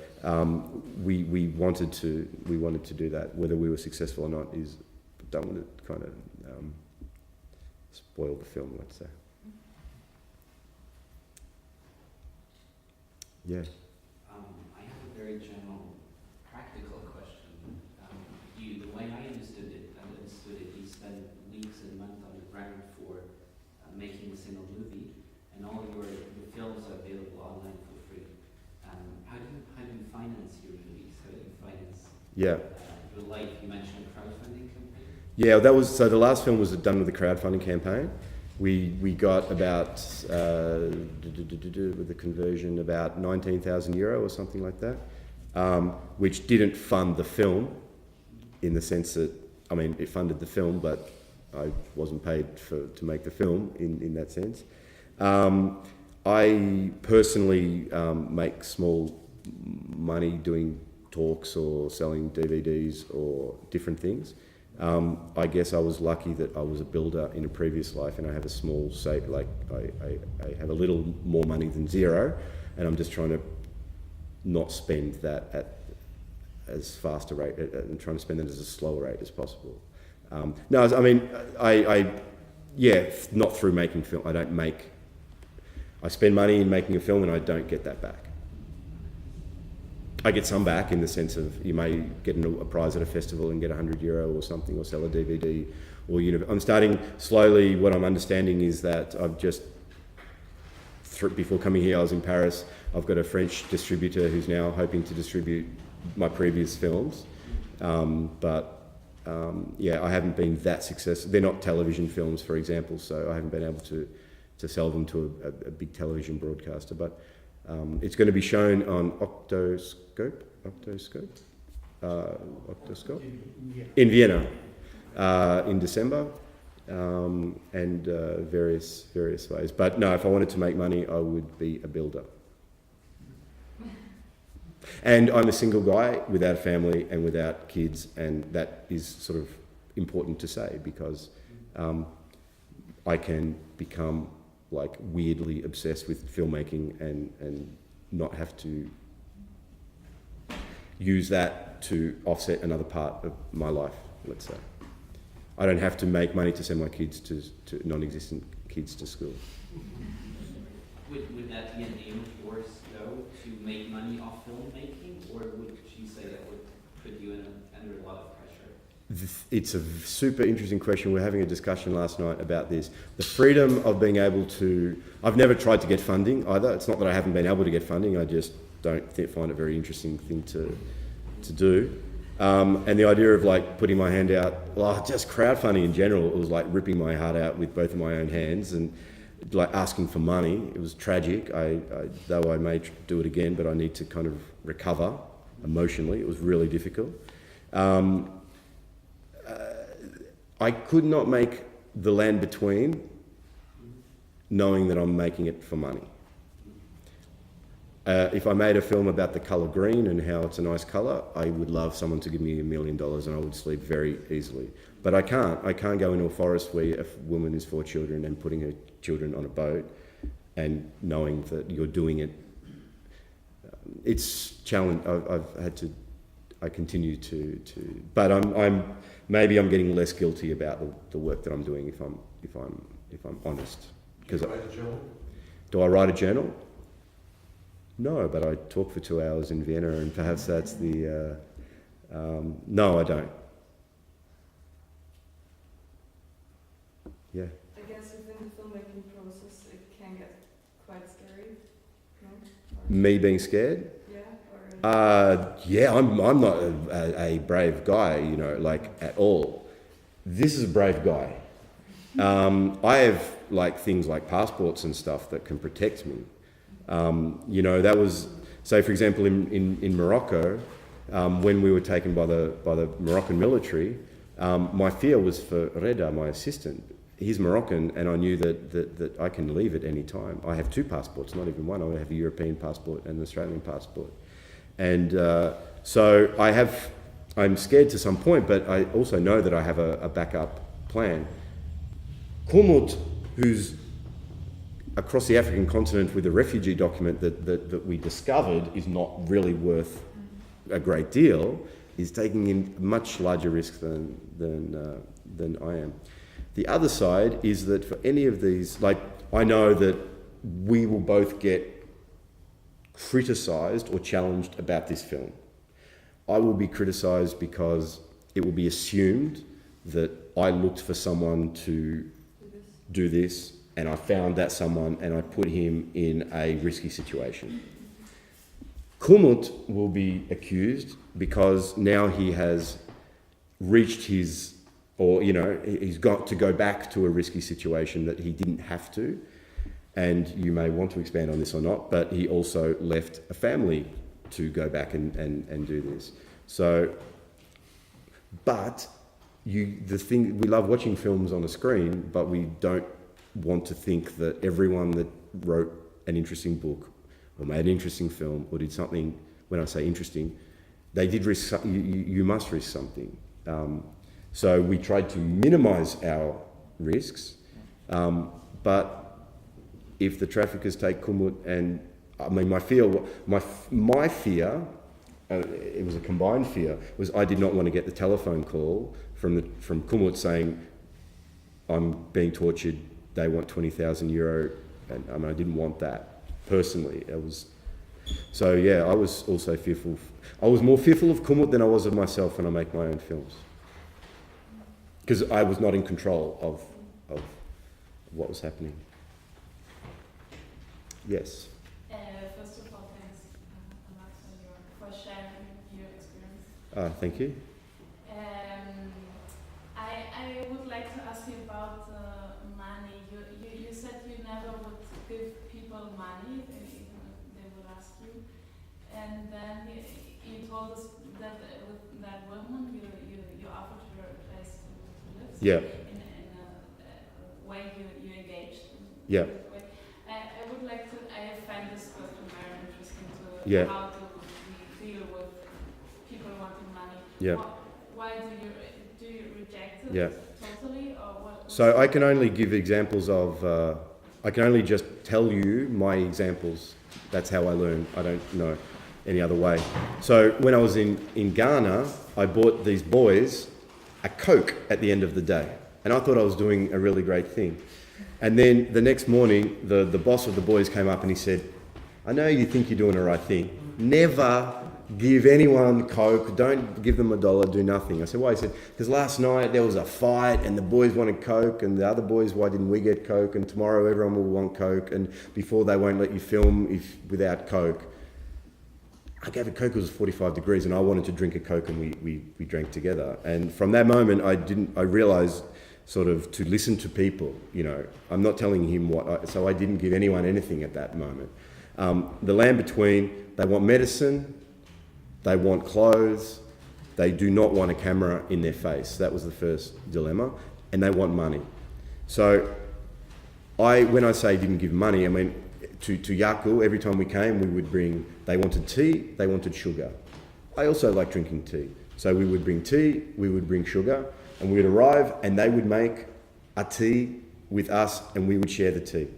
we wanted to do that. Whether we were successful or not is don't want to kind of spoil the film, let's say. Yeah. I have a very general, practical question. The way I understood it, you spend weeks and months on the ground for making a single movie, and all your films are available online for free. How do you finance your movies? How do you finance your life? You mentioned a crowdfunding campaign. Yeah, so the last film was done with a crowdfunding campaign. We got about with the conversion about €19,000 or something like that, which didn't fund the film, in the sense that it funded the film, but I wasn't paid to make the film in that sense. I personally make small money doing talks or selling DVDs or different things. I guess I was lucky that I was a builder in a previous life, and I have a small save. Like I have a little more money than zero, and I'm just trying to not spend that at as fast a rate, and trying to spend that as a slower rate as possible. No, I mean, not through making film. I spend money in making a film, and I don't get that back. I get some back in the sense of you may get a prize at a festival and get €100 or something, or sell a DVD, or I'm starting slowly. What I'm understanding is that I've just before coming here, I was in Paris. I've got a French distributor who's now hoping to distribute my previous films, but I haven't been that successful. They're not television films, for example, so I haven't been able to sell them to a big television broadcaster, but. It's going to be shown on Octoscope in Vienna in December, and various ways. But no, if I wanted to make money, I would be a builder. And I'm a single guy without a family and without kids, and that is sort of important to say, because I can become like weirdly obsessed with filmmaking and not have to use that to offset another part of my life, let's say. I don't have to make money to send my kids to non-existent kids to school. Would that be an aim of yours, though, to make money off filmmaking, or would you say that would put you under a lot of pressure? It's a super interesting question. We were having a discussion last night about this. The freedom of being able to... I've never tried to get funding either. It's not that I haven't been able to get funding. I just don't find it a very interesting thing to do. And the idea of like putting my hand out, just crowdfunding in general, it was like ripping my heart out with both of my own hands and like asking for money. It was tragic. Though I may do it again, but I need to kind of recover emotionally. It was really difficult. I could not make the land between knowing that I'm making it for money. If I made a film about the colour green and how it's a nice colour, I would love someone to give me $1 million and I would sleep very easily. But I can't. I can't go into a forest where a woman is 4 children and putting her children on a boat and knowing that you're doing it. It's challenge. I continue to, but maybe I'm getting less guilty about the work that I'm doing if I'm honest. Do you write a journal? Do I write a journal? No, but I talk for 2 hours in Vienna, and perhaps that's the. No, I don't. Yeah. I guess within the filmmaking process, it can get quite scary. No? Me being scared? Yeah, I'm not a brave guy, you know, like at all. This is a brave guy. I have like things like passports and stuff that can protect me. You know, that was, say for example, in Morocco, when we were taken by the Moroccan military, my fear was for Reda, my assistant. He's Moroccan, and I knew that I can leave at any time. I have 2 passports, not even one. I have a European passport and an Australian passport. And so I'm scared to some point, but I also know that I have a backup plan. Kumut, who's across the African continent with a refugee document that we discovered is not really worth a great deal, is taking in much larger risks than I am. The other side is that for any of these, like I know that we will both get criticised or challenged about this film. I will be criticised because it will be assumed that I looked for someone to do this and I found that someone and I put him in a risky situation. Kumut will be accused because now he has reached his, or you know, he's got to go back to a risky situation that he didn't have to. And you may want to expand on this or not, but he also left a family to go back and do this. So, but the thing, we love watching films on a screen, but we don't want to think that everyone that wrote an interesting book or made an interesting film or did something, when I say interesting, they did risk, you must risk something. So we tried to minimize our risks, but if the traffickers take Kumut, and I mean my fear, it was a combined fear, was I did not want to get the telephone call from Kumut saying, I'm being tortured, they want €20,000, and I mean I didn't want that personally. So yeah, I was also fearful. I was more fearful of Kumut than I was of myself when I make my own films, because I was not in control of what was happening. Yes. First of all, thanks, Max, for sharing your experience. Thank you. I would like to ask you about money. You said you never would give people money, even if they would ask you. And then you told us that with that woman, you offered her a place to live. Yeah. In a way you engaged. Yeah. I would like to. I find this question very interesting to Yeah. how do we deal with people wanting money. Yeah. Why do you reject it Yeah. totally, or what? So I can only give examples of, I can only just tell you my examples. That's how I learn. I don't know any other way. So when I was in Ghana, I bought these boys a Coke at the end of the day. And I thought I was doing a really great thing. And then the next morning, the boss of the boys came up and he said, I know you think you're doing the right thing. Never give anyone Coke. Don't give them $1, do nothing. I said, why? He said, because last night there was a fight and the boys wanted Coke and the other boys, why didn't we get Coke? And tomorrow everyone will want Coke, and before they won't let you film without Coke. I gave a Coke, it was 45 degrees and I wanted to drink a Coke, and we drank together. And from that moment I realized sort of to listen to people, you know. I'm not telling him so I didn't give anyone anything at that moment. The land between, they want medicine, they want clothes, they do not want a camera in their face. That was the first dilemma, and they want money. So when I say didn't give money, I mean, to Yaku, every time we came, we would bring, they wanted tea, they wanted sugar. I also like drinking tea. So we would bring tea, we would bring sugar, and we would arrive and they would make a tea with us and we would share the tea.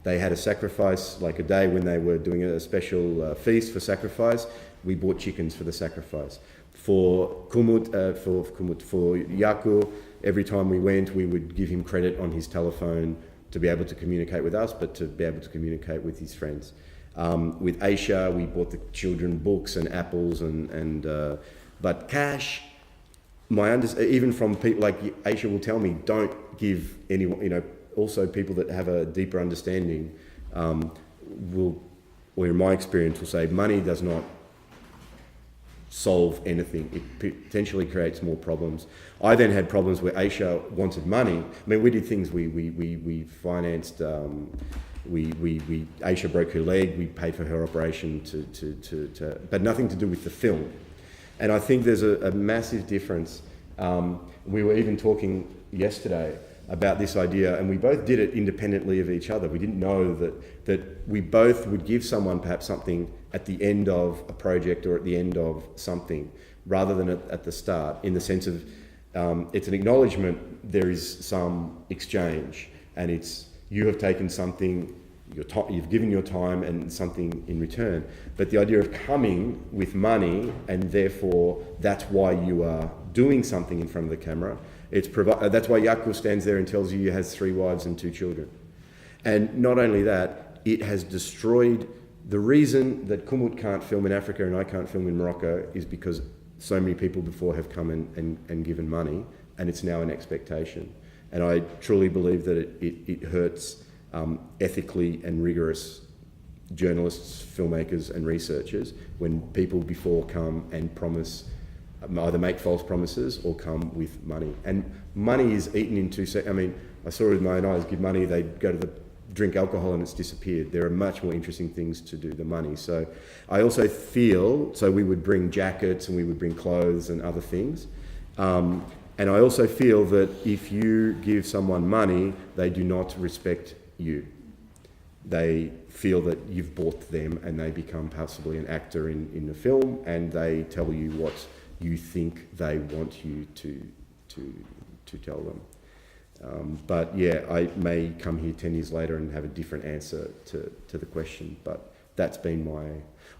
They had a sacrifice, like a day when they were doing a special feast for sacrifice, we bought chickens for the sacrifice. For Yaku, every time we went, we would give him credit on his telephone to be able to communicate with us, but to be able to communicate with his friends. With Aisha, we bought the children books and apples, but cash, even from people like Aisha will tell me, don't give anyone, also people that have a deeper understanding will, or in my experience, will say money does not solve anything. It potentially creates more problems. I then had problems where Aisha wanted money. I mean, we did things, we financed, Aisha broke her leg, we paid for her operation but nothing to do with the film. And I think there's a massive difference. We were even talking yesterday about this idea, and we both did it independently of each other. We didn't know that we both would give someone perhaps something at the end of a project or at the end of something, rather than at the start, in the sense of it's an acknowledgement, there is some exchange, and it's you have taken something, you've given your time and something in return. But the idea of coming with money, and therefore that's why you are doing something in front of the camera, that's why Yaku stands there and tells you he has 3 wives and 2 children. And not only that, it has destroyed, the reason that Kumut can't film in Africa and I can't film in Morocco is because so many people before have come and given money, and it's now an expectation. And I truly believe that it hurts ethically and rigorous journalists, filmmakers and researchers when people before come and promise, either make false promises or come with money. And money is eaten in 2 seconds. I mean, I saw it with my own eyes, give money, they go to drink alcohol and it's disappeared. There are much more interesting things to do than money. So I also feel, so we would bring jackets and we would bring clothes and other things. And I also feel that if you give someone money, they do not respect you. They feel that you've bought them and they become possibly an actor in the film, and they tell you what you think they want you to tell them. But yeah, I may come here 10 years later and have a different answer to the question, but that's been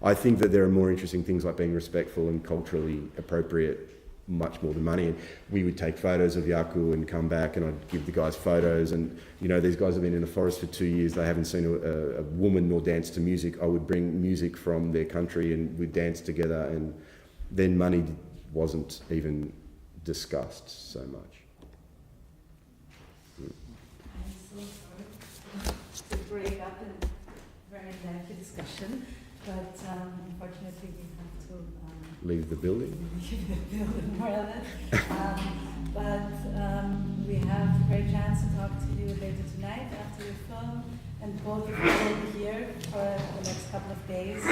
I think that there are more interesting things like being respectful and culturally appropriate much more than money. And we would take photos of Yaku and come back and I'd give the guys photos, and these guys have been in the forest for 2 years, they haven't seen a woman nor dance to music. I would bring music from their country and we'd dance together, and then money wasn't even discussed so much. I'm so sorry to break up a very lively discussion, but unfortunately we have to leave the building. Leave the building, more or less. But we have a great chance to talk to you later tonight after your film, and both of you will be here for the next couple of days. So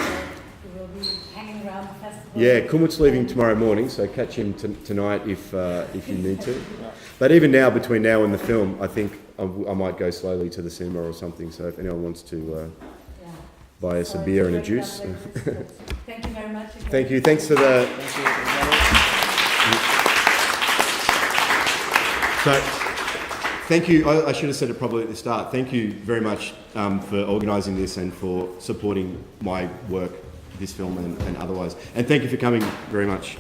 we will be hanging around the festival. Yeah, Kumut's leaving tomorrow morning, so catch him tonight if you need to. But even now, between now and the film, I think I might go slowly to the cinema or something. So if anyone wants to buy us a beer and a juice. Thank you very much. Thank you. Thanks for the. So, thank you. I should have said it probably at the start. Thank you very much for organising this and for supporting my work, this film and otherwise. And thank you for coming very much.